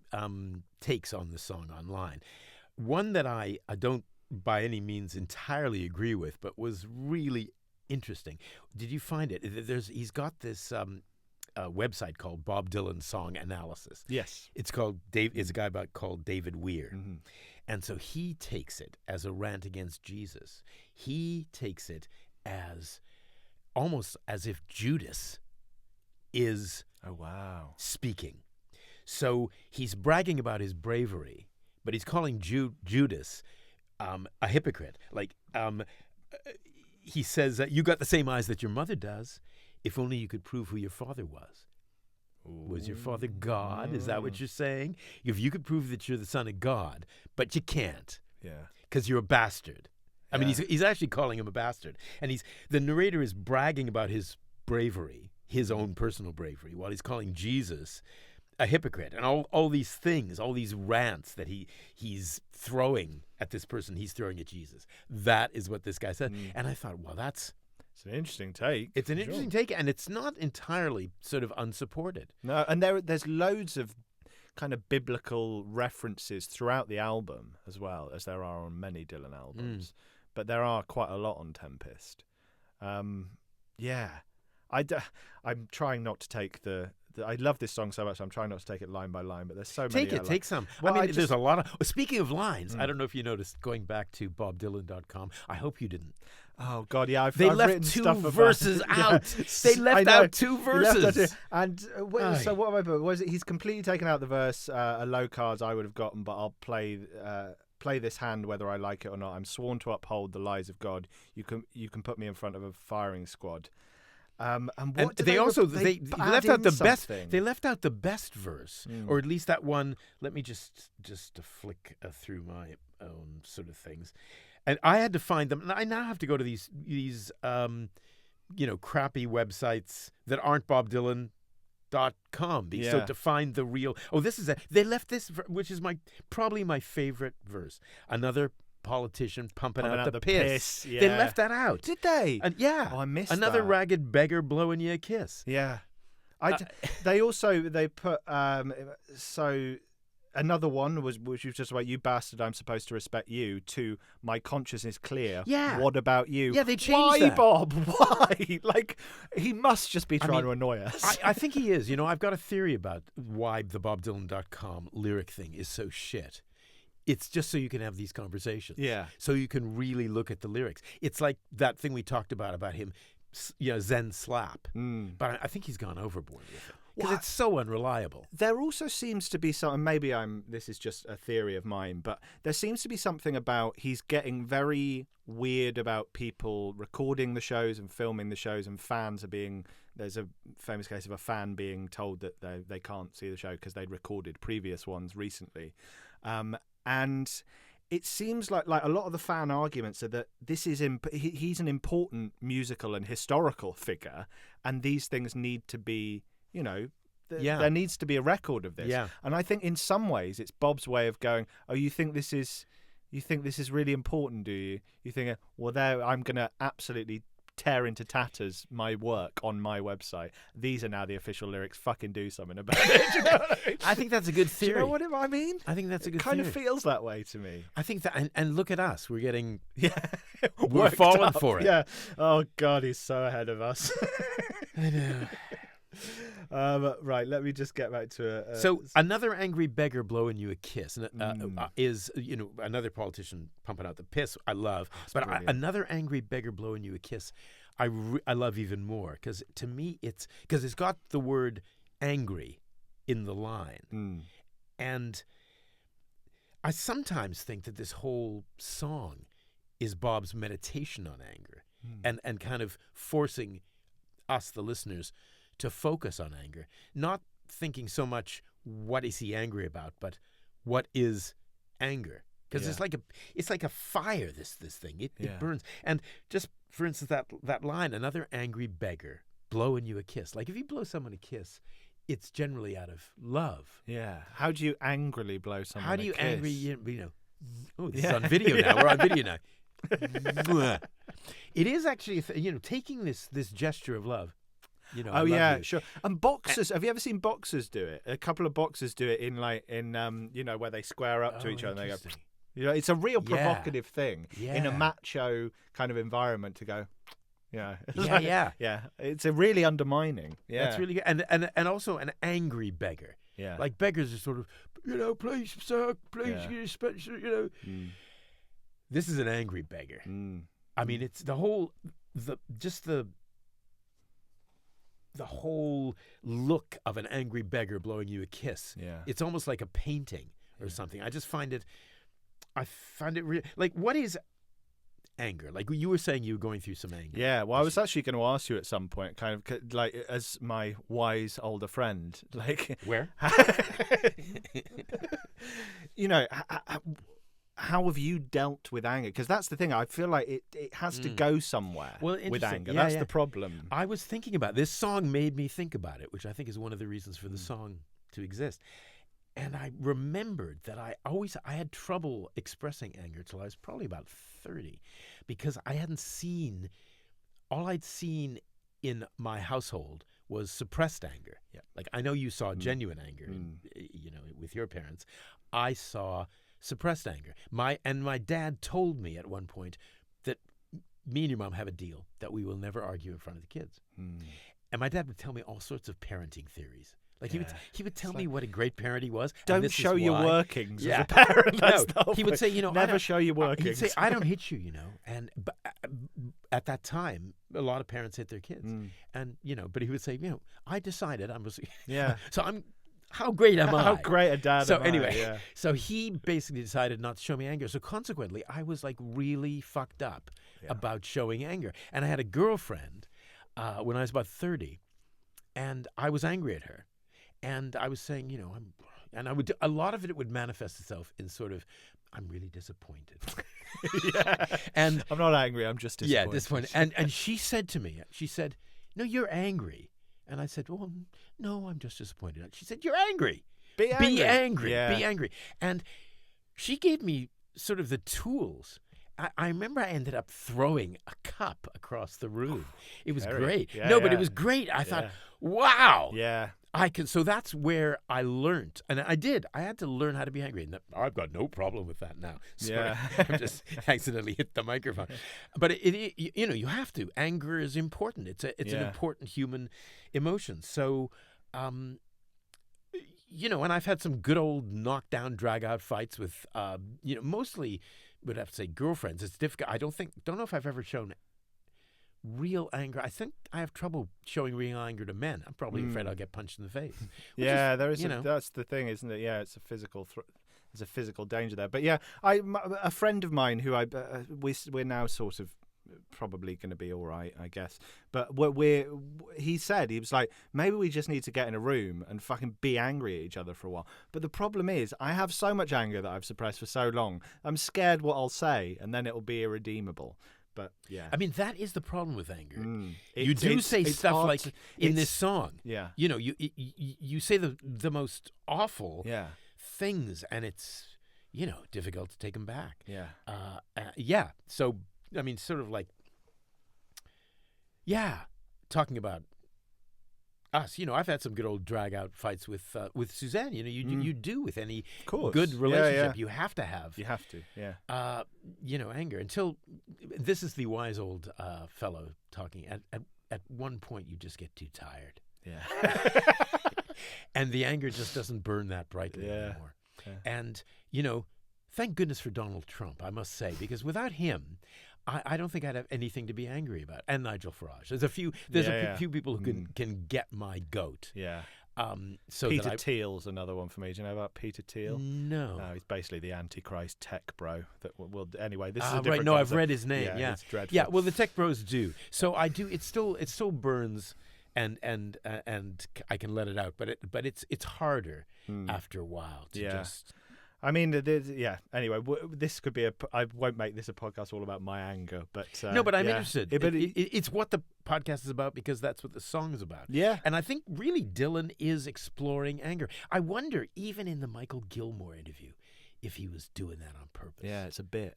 takes on the song online. One that I don't by any means entirely agree with, but was really interesting. Did you find it? He's got this website called Bob Dylan Song Analysis. Yes, it's a guy called David Weir, and so he takes it as a rant against Jesus. He takes it as almost as if Judas is speaking. So he's bragging about his bravery, but he's calling Judas a hypocrite. He says, you got the same eyes that your mother does. If only you could prove who your father was. Ooh. Was your father God? Is that what you're saying? If you could prove that you're the son of God, but you can't. Yeah. Because you're a bastard. I mean, he's actually calling him a bastard. And the narrator is bragging about his bravery, his own personal bravery, while he's calling Jesus a hypocrite. And all these things, all these rants that he's throwing at this person, he's throwing at Jesus. That is what this guy said. And I thought, well, it's an interesting take. It's an interesting take, and it's not entirely sort of unsupported. No, and there's loads of kind of biblical references throughout the album, as well as there are on many Dylan albums. But there are quite a lot on Tempest. Yeah. I'm trying not to take I love this song so much, I'm trying not to take it line by line, but there's so many. Take some. Well, I mean, there's a lot of... Speaking of lines, I don't know if you noticed, going back to bobdylan.com, I hope you didn't. Oh, God, yeah. I've left written two stuff verses out. They left out two verses. And so what have I put? Was it? He's completely taken out the verse, a low cards I would have gotten, but I'll play this hand whether I like it or not. I'm sworn to uphold the lies of God. You can put me in front of a firing squad. And they left out the best. They left out the best verse, or at least that one. Let me just flick through my own sort of things, and I had to find them. And I now have to go to these crappy websites that aren't Bob Dylan promotional.com. So to find the real... Oh, they left this, which is probably my favorite verse. Another politician pumping out the piss. Yeah. They left that out. Did they? Yeah. Oh, I missed Another that. ragged beggar blowing you a kiss. Yeah. They put so another one was just about you bastard, I'm supposed to respect you, to my conscience is clear. Yeah. What about you? Yeah, they changed Why, that. Bob? Why? Like, he must just be trying to annoy us. I think he is. I've got a theory about why the BobDylan.com lyric thing is so shit. It's just so you can have these conversations. Yeah. So you can really look at the lyrics. It's like that thing we talked about him, Zen slap. But I think he's gone overboard with it. Because it's so unreliable. There also seems to be something, maybe this is just a theory of mine, but there seems to be something about he's getting very weird about people recording the shows and filming the shows, and fans there's a famous case of a fan being told that they can't see the show because they'd recorded previous ones recently. And it seems like a lot of the fan arguments are that this is he's an important musical and historical figure, and these things need to be, there needs to be a record of this. Yeah. And I think in some ways it's Bob's way of going, oh, you think this is really important, do you? You think, well, I'm going to absolutely tear into tatters my work on my website. These are now the official lyrics. Fucking do something about it. Do you know what I mean? I think that's a good theory. Do you know what I mean? I think that's a good It kind theory. of feels that way to me. I think that, and look at us. We're getting... We're Worked falling up. for it. Yeah. Oh, God, he's so ahead of us. I know. Right, let me just get back to So another angry beggar blowing you a kiss is, another politician pumping out the piss. I love, but another angry beggar blowing you a kiss, I love even more, because to me it's got the word angry in the line, and I sometimes think that this whole song is Bob's meditation on anger, and kind of forcing us, the listeners, to focus on anger, not thinking so much what is he angry about, but what is anger? Because it's like a fire. This thing it burns. And just for instance, that line, another angry beggar blowing you a kiss. Like if you blow someone a kiss, it's generally out of love. Yeah. How do you angrily blow someone? How do you a kiss? Oh, this is on video now. We're on video now. It is actually taking this gesture of love. Oh yeah, sure. And boxers, have you ever seen boxers do it? A couple of boxers do it in where they square up to each other and they go, it's a real provocative thing in a macho kind of environment to go, yeah. It's a really undermining. Yeah. That's really good. And also an angry beggar. Yeah. Like beggars are sort of, please, sir, please, This is an angry beggar. I mean, it's the whole look of an angry beggar blowing you a kiss. Yeah. It's almost like a painting or something. I find it really, like, what is anger? Like you were saying you were going through some anger. Yeah, well, I was actually going to ask you at some point, kind of like as my wise older friend, like where? How have you dealt with anger? Because that's the thing. I feel like it has to go somewhere with anger. That's the problem. I was thinking about this song, made me think about it, which I think is one of the reasons for the song to exist. And I remembered that I had trouble expressing anger till I was probably about 30, because I hadn't seen, all I'd seen in my household was suppressed anger. Yeah. Like I know you saw genuine anger, with your parents. I saw suppressed anger. My dad told me at one point that me and your mom have a deal that we will never argue in front of the kids. And my dad would tell me all sorts of parenting theories. Like he would tell me what a great parent he was. Don't show your workings as a parent. He would say, never show your workings. He'd say, I don't hit you, And at that time, a lot of parents hit their kids, and but he would say, I decided I was. So I'm. How great am I? How great a dad so am anyway, I? So he basically decided not to show me anger. So consequently, I was like really fucked up about showing anger. And I had a girlfriend when I was about 30, and I was angry at her. And I was saying, a lot of it would manifest itself in sort of, I'm really disappointed. And I'm not angry, I'm just disappointed. Yeah, disappointed. And she said to me, no, you're angry. And I said, well, no, I'm just disappointed. She said, you're angry. Be angry. Be angry. Yeah. Be angry. And she gave me sort of the tools. I remember I ended up throwing a cup across the room. It was Kerry. great. Yeah, No, but yeah. it was great. I thought, Yeah. wow. Yeah. I can. So that's where I learned, and I did. I had to learn how to be angry, and I've got no problem with that now. Sorry, Yeah. I just accidentally hit the microphone. But you have to. Anger is important. It's an Yeah. important human emotion. So, and I've had some good old knockdown, drag out fights with, mostly would have to say girlfriends. It's difficult. Don't know if I've ever shown real anger. I think I have trouble showing real anger to men. I'm probably afraid I'll get punched in the face. Yeah, there is. That's the thing, isn't it? Yeah, it's a physical. There's a physical danger there. But yeah, a friend of mine who we're now sort of probably going to be all right, I guess. But he said, he was like, maybe we just need to get in a room and fucking be angry at each other for a while. But the problem is, I have so much anger that I've suppressed for so long. I'm scared what I'll say, and then it'll be irredeemable. But yeah, I mean, that is the problem with anger. It's- You it's- say it's stuff hard like to- in this it's- song. Yeah, You say the most awful yeah, things, and it's difficult to take them back. yeah. Yeah. So I mean, sort of like, talking about us. I've had some good old drag out fights with Suzanne. You do with any Course. good Yeah, relationship. yeah. You have to have. You have to. Yeah. Anger. Until this is the wise old fellow talking. At one point, you just get too tired, Yeah. and the anger just doesn't burn that brightly anymore. Yeah. And thank goodness for Donald Trump, I must say, because without him, I don't think I'd have anything to be angry about. And Nigel Farage. There's a few people who can get my goat. Yeah. So Peter that Thiel's another one for me. Do you know about Peter Thiel? No. He's basically the Antichrist tech bro. Anyway, this is a different right. No, I've concept. read his name. Yeah, it's dreadful. yeah. Well, the tech bros do. So I do. It still burns, and I can let it out. But it's harder after a while to just. I mean, Anyway, this could be I won't make this a podcast all about my anger, but No, but I'm interested. But it's what the podcast is about, because that's what the song is about. Yeah. And I think really Dylan is exploring anger. I wonder, even in the Michael Gilmore interview, if he was doing that on purpose. Yeah, it's a bit.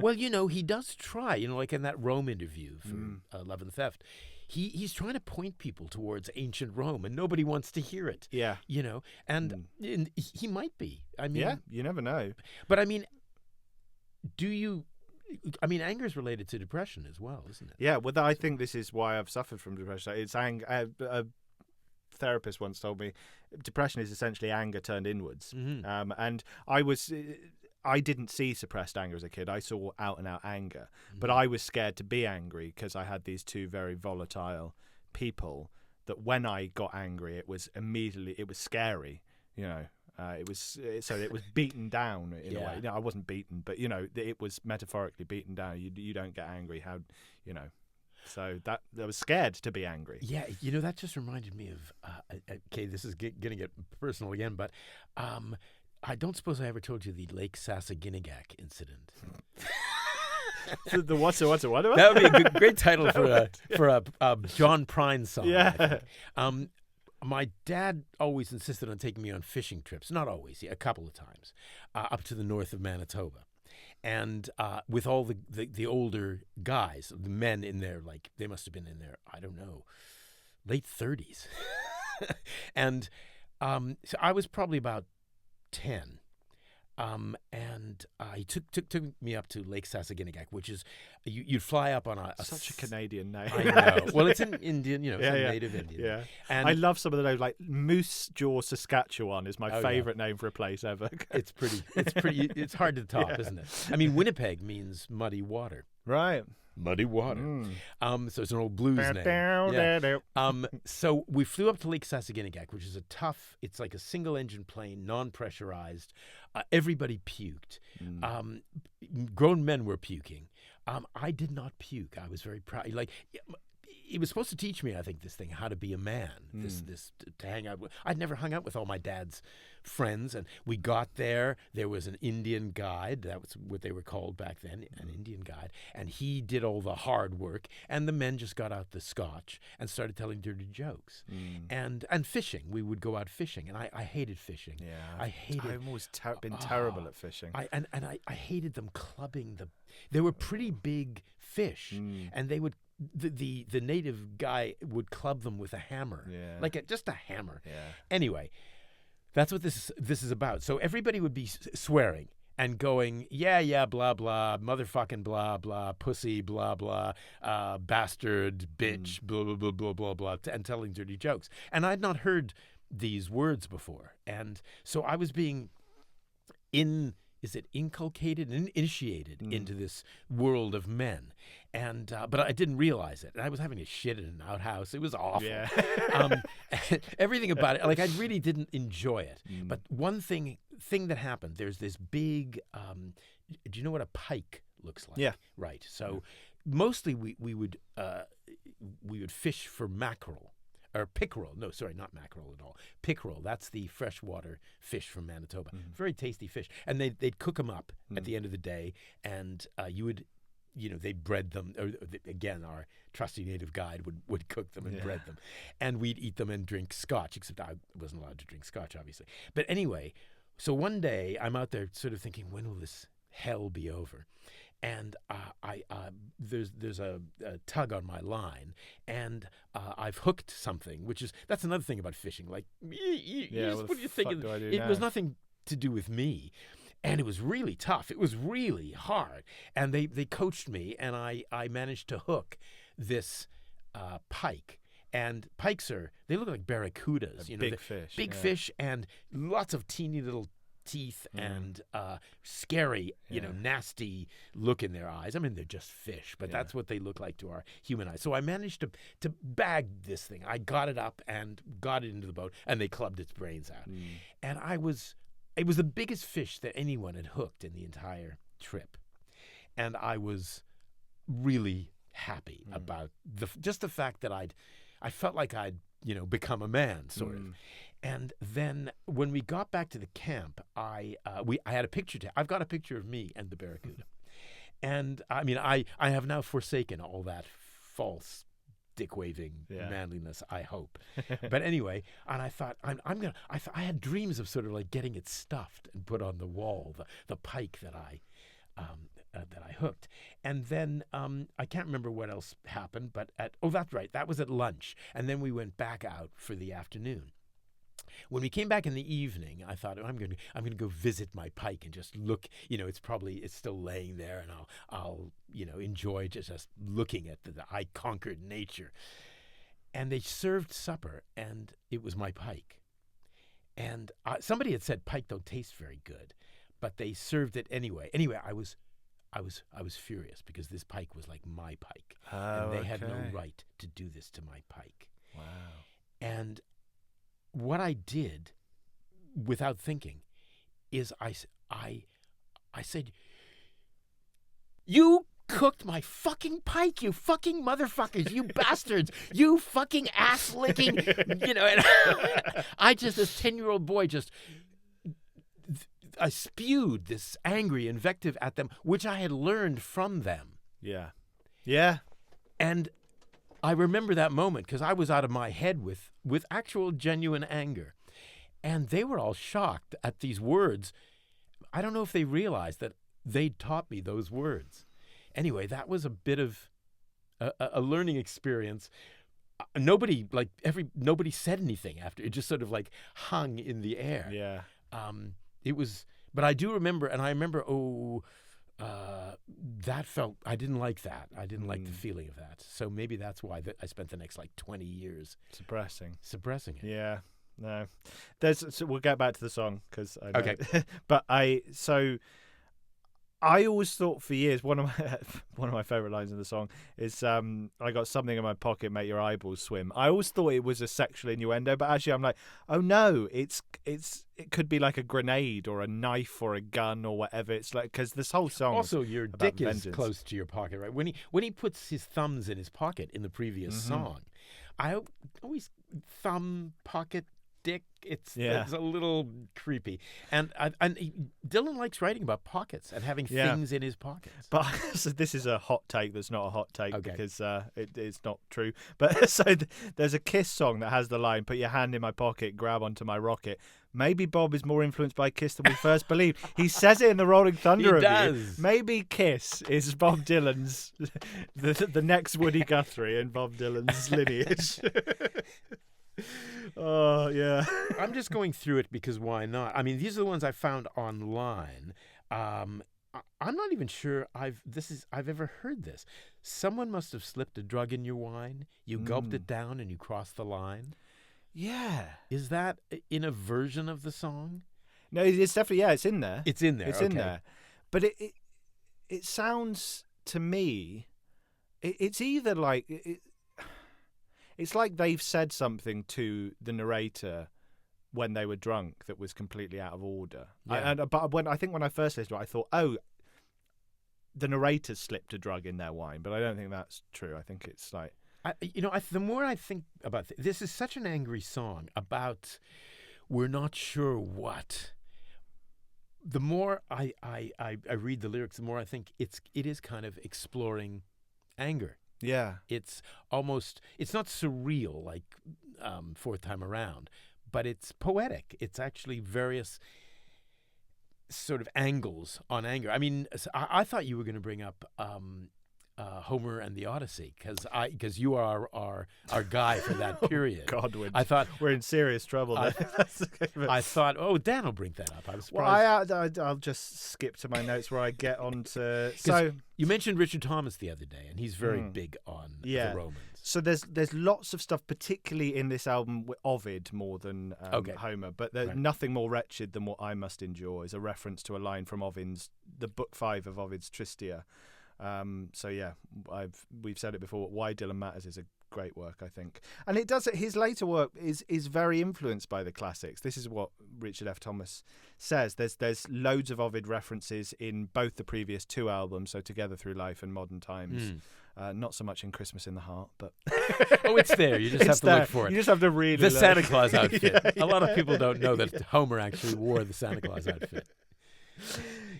Well, he does try. Like in that Rome interview for Love and Theft. He's trying to point people towards ancient Rome, and nobody wants to hear it. Yeah. And he might be. I mean, Yeah, you never know. But I mean, anger is related to depression as well, isn't it? Yeah, well, I think this is why I've suffered from depression. It's anger. A therapist once told me depression is essentially anger turned inwards. Mm-hmm. And I didn't see suppressed anger as a kid. I saw out and out anger, but Mm-hmm. I was scared to be angry because I had these two very volatile people. That when I got angry, it was scary. It was beaten down in a way. I wasn't beaten, but it was metaphorically beaten down. You don't get angry. So that I was scared to be angry. Yeah, that just reminded me of. Okay, this is going to get personal again, but I don't suppose I ever told you the Lake Sasaginnigak incident. The what's what? That would be a great title for a John Prine song. Yeah. My dad always insisted on taking me on fishing trips. Not always, a couple of times, up to the north of Manitoba. And with all the older guys, the men in there, like they must have been in their, I don't know, late 30s. And so I was probably about 10. And he took me up to Lake Sasaginnigak, which is you'd fly up on Such a Canadian name. I know. Well, it's in Indian, it's a native Indian. Yeah. And I love some of the names, like Moose Jaw, Saskatchewan is my favorite name for a place ever. It's it's hard to top, isn't it? I mean, Winnipeg means muddy water. Right. Muddy water. So it's an old blues name. Yeah. So we flew up to Lake Sasaginnigak, which is it's like a single engine plane, non-pressurized. Everybody puked. Grown men were puking. I did not puke. I was very proud. Like, he was supposed to teach me, I think, this thing, how to be a man, this to hang out with. I'd never hung out with all my dad's friends, and we got there. There was an Indian guide. That was what they were called back then, an Indian guide, and he did all the hard work, and the men just got out the scotch and started telling dirty jokes. And fishing. We would go out fishing, and I hated fishing. Yeah, I've always been terrible at fishing. I hated them clubbing the. They were pretty big fish, and they would. The native guy would club them with a hammer, like just a hammer. Yeah. Anyway, that's what this is about. So everybody would be swearing and going, yeah, blah blah, motherfucking blah blah, pussy blah blah, bastard, bitch, blah blah blah blah blah blah, and telling dirty jokes. And I'd not heard these words before, and so I was being inculcated and initiated into this world of men, and but I didn't realize it. And I was having a shit in an outhouse. It was awful. Yeah. Everything about it, like I really didn't enjoy it. But one thing that happened, there's this big. Do you know what a pike looks like? Yeah. Right. So mostly we would fish for mackerel. Or pickerel. No, sorry, not mackerel at all. Pickerel. That's the freshwater fish from Manitoba. Very tasty fish. And they'd cook them up at the end of the day, and they'd bread them. Or, again, our trusty native guide would cook them and bread them. And we'd eat them and drink scotch, except I wasn't allowed to drink scotch, obviously. But anyway, so one day I'm out there sort of thinking, when will this hell be over? And there's a tug on my line, and I've hooked something, that's another thing about fishing. Like, what do you think? It was nothing to do with me, and it was really tough. It was really hard, and they coached me, and I managed to hook this pike. And pikes they look like barracudas, big fish, fish, and lots of teeny little teeth and scary, nasty look in their eyes. I mean, they're just fish, but that's what they look like to our human eyes. So I managed to bag this thing. I got it up and got it into the boat, and they clubbed its brains out. And it was the biggest fish that anyone had hooked in the entire trip. And I was really happy about just the fact that I felt like I'd become a man, sort of. And then when we got back to the camp, I had a picture. I've got a picture of me and the barracuda. And I mean, I have now forsaken all that false dick-waving manliness, I hope. But anyway, and I thought, I had dreams of sort of like getting it stuffed and put on the wall, the pike that I hooked. And then I can't remember what else happened, but that's right, that was at lunch. And then we went back out for the afternoon. When we came back in the evening, I thought, I'm going to go visit my pike and just look. It's still laying there, and I'll enjoy just looking at the I conquered nature. And they served supper, and it was my pike. And somebody had said pike don't taste very good, but they served it anyway. Anyway, I was furious because this pike was like my pike, and they had no right to do this to my pike. Wow. And what I did, without thinking, is I said, "You cooked my fucking pike, you fucking motherfuckers, you bastards, you fucking ass-licking," and I just, this 10-year-old boy, I spewed this angry invective at them, which I had learned from them. Yeah. Yeah. And I remember that moment because I was out of my head with actual genuine anger. And they were all shocked at these words. I don't know if they realized that they'd taught me those words. Anyway, that was a bit of a learning experience. Nobody said anything after. It just sort of like hung in the air. Yeah. It was, but I do remember, and I remember, that felt, I didn't like that. I didn't like the feeling of that. So maybe that's why I spent the next 20 years suppressing it. Yeah. No. So we'll get back to the song because I know. Okay. But I always thought for years one of my favorite lines in the song is I got something in my pocket, make your eyeballs swim. I always thought it was a sexual innuendo, but actually I'm like, oh no, it could be like a grenade or a knife or a gun or whatever. It's like, because this whole song Also, your about dick vengeance. is close to your pocket, right? When he puts his thumbs in his pocket in the previous song, I always thumb pocket dick. It's a little creepy, and Dylan likes writing about pockets and having things in his pockets. But so this is a hot take that's not a hot take because it's not true. But so there's a Kiss song that has the line, "Put your hand in my pocket, grab onto my rocket." Maybe Bob is more influenced by Kiss than we first believed. He says it in the Rolling Thunder review. Does. Maybe Kiss is Bob Dylan's the next Woody Guthrie in Bob Dylan's lineage. Oh, yeah. I'm just going through it because why not? I mean, these are the ones I found online. I'm not even sure I've ever heard this. Someone must have slipped a drug in your wine. You gulped it down and you crossed the line. Yeah. Is that in a version of the song? No, it's definitely, it's in there. It's in there. It's in there. But it sounds to me, it's either like... It's like they've said something to the narrator when they were drunk that was completely out of order. Yeah. But when I first listened to it, I thought, oh, the narrator slipped a drug in their wine. But I don't think that's true. I think it's like... the more I think about this is such an angry song about we're not sure what. The more I read the lyrics, the more I think it is kind of exploring anger. Yeah. It's not surreal like Fourth Time Around, but it's poetic. It's actually various sort of angles on anger. I mean, I thought you were going to bring up Homer and the Odyssey because you are our guy for that period. Godwin. I thought we're in serious trouble. I thought, Dan will bring that up. I was well, surprised. I'll just skip to my notes where I get on to... So you mentioned Richard Thomas the other day, and he's very big on the Romans. So there's lots of stuff, particularly in this album with Ovid more than Homer, but there's nothing more wretched than what I must endure is a reference to a line from Ovid's, the book 5 of Ovid's Tristia. We've said it before. Why Dylan Matters is a great work, I think, and it does. His later work is very influenced by the classics. This is what Richard F. Thomas says. There's loads of Ovid references in both the previous 2 albums, so Together Through Life and Modern Times. Not so much in Christmas in the Heart, but it's there. You just have to look for it. You just have to read the Santa Claus outfit. A lot of people don't know that Homer actually wore the Santa Claus outfit.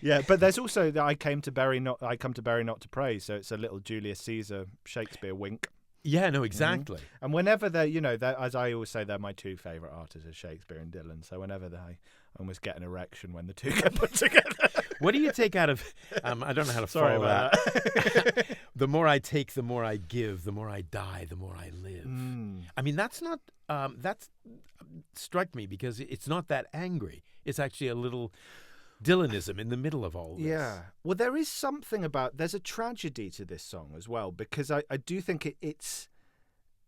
Yeah, but there's also that I come to bury not to praise. So it's a little Julius Caesar Shakespeare wink. Yeah, no, exactly. And whenever as I always say, they're my 2 favourite artists, are Shakespeare and Dylan. So whenever I almost get an erection when the 2 get put together. What do you take out of? I don't know how to Sorry follow about that. The more I take, the more I give. The more I die, the more I live. I mean, that's not. That's struck me because it's not that angry. It's actually a little Dylanism in the middle of all this. Yeah. Well, there is something about... There's a tragedy to this song as well, because I do think it's...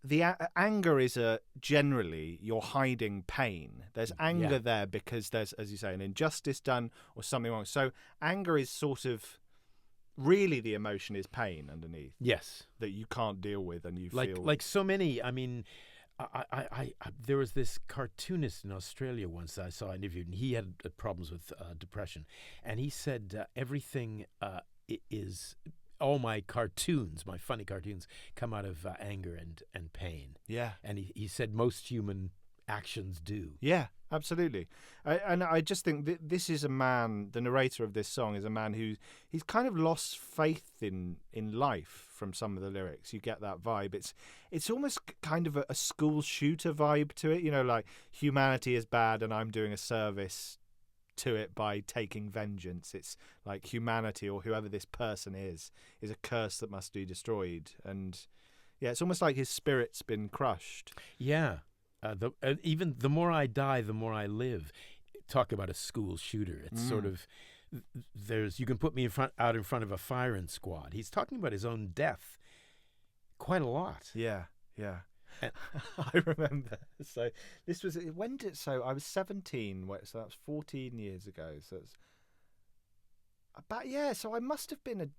The anger is generally you're hiding pain. There's anger there because there's, as you say, an injustice done or something wrong. So anger is sort of... Really, the emotion is pain underneath. Yes. That you can't deal with and you feel... Like so many, I mean... there was this cartoonist in Australia once I saw interviewed, and he had problems with depression, and he said everything is all my cartoons, my funny cartoons, come out of anger and pain. Yeah, and he said most human actions do. Yeah, absolutely. And I just think this is a man. The narrator of this song is a man he's kind of lost faith in life from some of the lyrics. You get that vibe. It's almost kind of a school shooter vibe to it. Like humanity is bad and I'm doing a service to it by taking vengeance. It's like humanity or whoever this person is a curse that must be destroyed. And yeah, it's almost like his spirit's been crushed. Yeah. Even the more I die, the more I live. Talk about a school shooter. It's sort of you can put me out in front of a firing squad. He's talking about his own death quite a lot. Yeah. I remember. So this was I was 17. So that was 14 years ago. So it's So I must have been a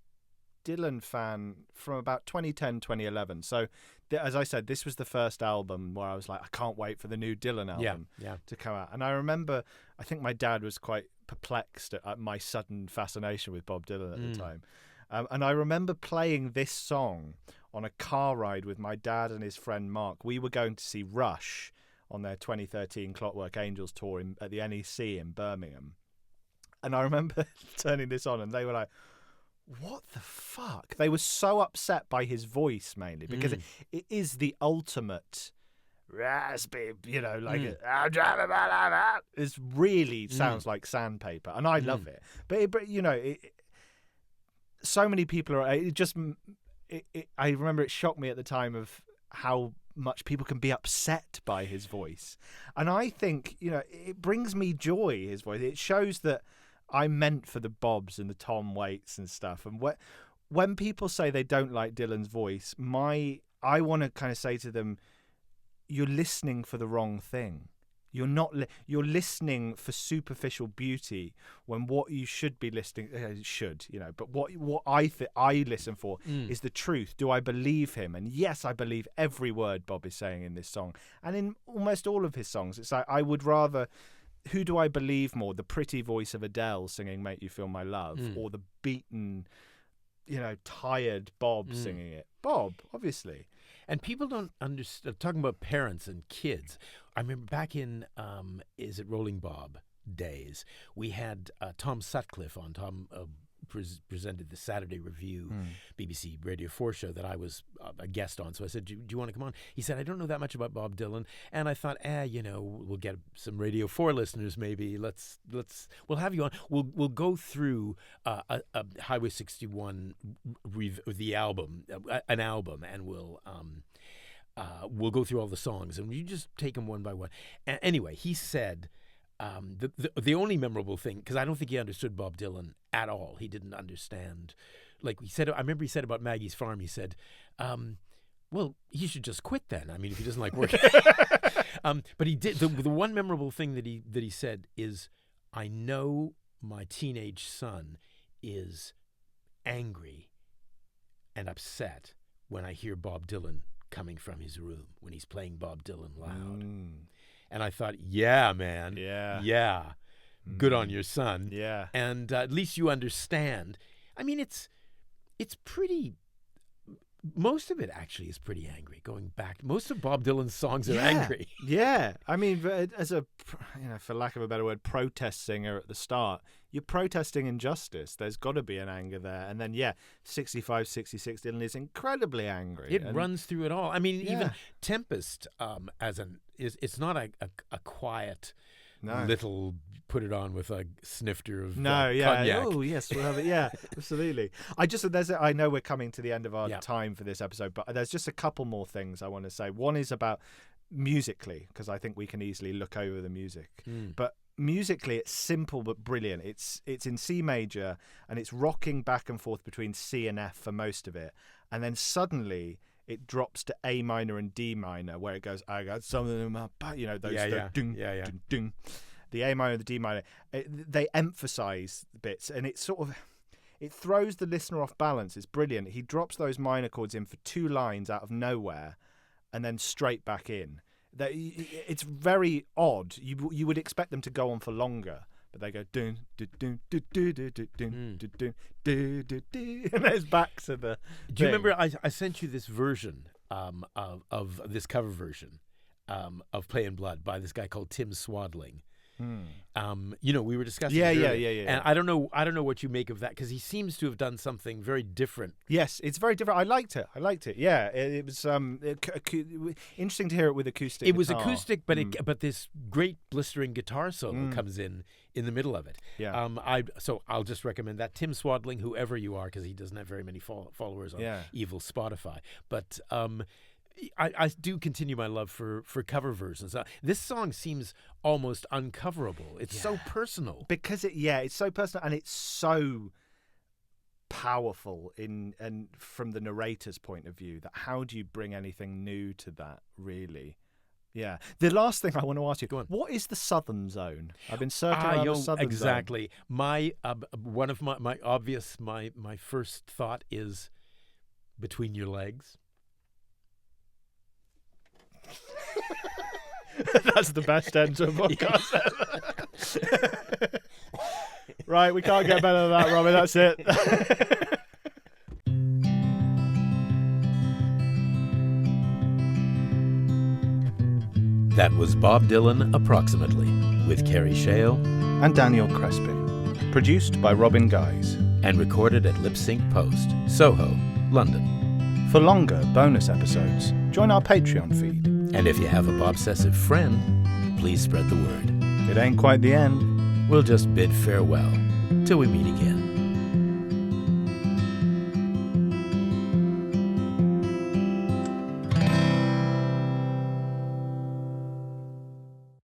Dylan fan from about 2010, 2011. So, as I said, this was the first album where I was like, I can't wait for the new Dylan album to come out. And I remember, I think my dad was quite perplexed at my sudden fascination with Bob Dylan at the time. And I remember playing this song on a car ride with my dad and his friend Mark. We were going to see Rush on their 2013 Clockwork Angels tour at the NEC in Birmingham. And I remember turning this on and they were like, what the fuck? They were so upset by his voice, mainly because it is the ultimate raspy, like it really sounds like sandpaper, and I love it. But so many people are. I remember it shocked me at the time of how much people can be upset by his voice, and I think it brings me joy. His voice, it shows that I'm meant for the Bobs and the Tom Waits and stuff. And when people say they don't like Dylan's voice, I want to kind of say to them, you're listening for the wrong thing. You're not. You're listening for superficial beauty when what you should be listening But what I listen for is the truth. Do I believe him? And yes, I believe every word Bob is saying in this song, and in almost all of his songs. It's like I would rather. Who do I believe more? The pretty voice of Adele singing "Make You Feel My Love," or the beaten, tired Bob singing it? Bob, obviously. And people don't understand. Talking about parents and kids, I remember back in is it Rolling Bob days, we had Tom Sutcliffe on. Tom presented the Saturday Review BBC Radio 4 show that I was a guest on. So I said, do you want to come on? He said, I don't know that much about Bob Dylan. And I thought, we'll get some Radio 4 listeners maybe. We'll have you on. We'll go through a Highway 61 the album, an album, and we'll go through all the songs, and you just take them one by one. Anyway, he said, the only memorable thing, because I don't think he understood Bob Dylan at all. He didn't understand. Like he said, I remember he said about Maggie's Farm, he said, well, he should just quit then. I mean, if he doesn't like working. But he did. The one memorable thing that he said is, I know my teenage son is angry and upset when I hear Bob Dylan coming from his room, when he's playing Bob Dylan loud. And I thought, yeah, man. Yeah. Good on your son. Yeah. And at least you understand. I mean, it's pretty... Most of it actually is pretty angry. Going back, most of Bob Dylan's songs are angry. Yeah. I mean, as a, for lack of a better word, protest singer at the start, you're protesting injustice. There's got to be an anger there. And then, 65, 66, Dylan is incredibly angry. It runs through it all. I mean, even Tempest, it's not a quiet... little put it on with a snifter of cognac. Oh yes, we'll have it. Yeah, absolutely. I know we're coming to the end of our time for this episode, but there's just a couple more things I want to say. One is about musically, because I think we can easily look over the music. But musically, it's simple but brilliant. It's in C major, and it's rocking back and forth between C and F for most of it, and then suddenly it drops to A minor and D minor, where it goes, I got something in my back, those ding, ding, ding. The A minor and the D minor, they emphasize bits, and it throws the listener off balance. It's brilliant. He drops those minor chords in for 2 lines out of nowhere, and then straight back in. It's very odd. You would expect them to go on for longer, but they go dun dun dun dun dun dun dun dun dun dun, and it's back to the. Do you remember I sent you this version of this cover version of Play in Blood by this guy called Tim Swadling? We were discussing. Yeah. And I don't know what you make of that, because he seems to have done something very different. Yes, it's very different. I liked it. Yeah, it was interesting to hear it with acoustic. It was acoustic, but this great blistering guitar solo comes in the middle of it. Yeah. So I'll just recommend that. Tim Swadling, whoever you are, because he doesn't have very many followers on evil Spotify, but. I do continue my love for cover versions. This song seems almost uncoverable. It's so personal. Because it's so personal, and it's so powerful and from the narrator's point of view, that how do you bring anything new to that, really? Yeah. The last thing I want to ask you, Go on. what is the southern zone? I've been circling around the southern zone. Exactly. My one of my obvious my first thought is between your legs. That's the best end to a podcast ever. Right, we can't get better than that, Robbie. That's it. That was Bob Dylan Approximately with Kerry Shale And Daniel Crespi. Produced by Robin Guise. and recorded at Lipsync Post, Soho, London. For longer bonus episodes, join our Patreon feed. And if you have a Bobsessive friend, please spread the word. It ain't quite the end. We'll just bid farewell till we meet again.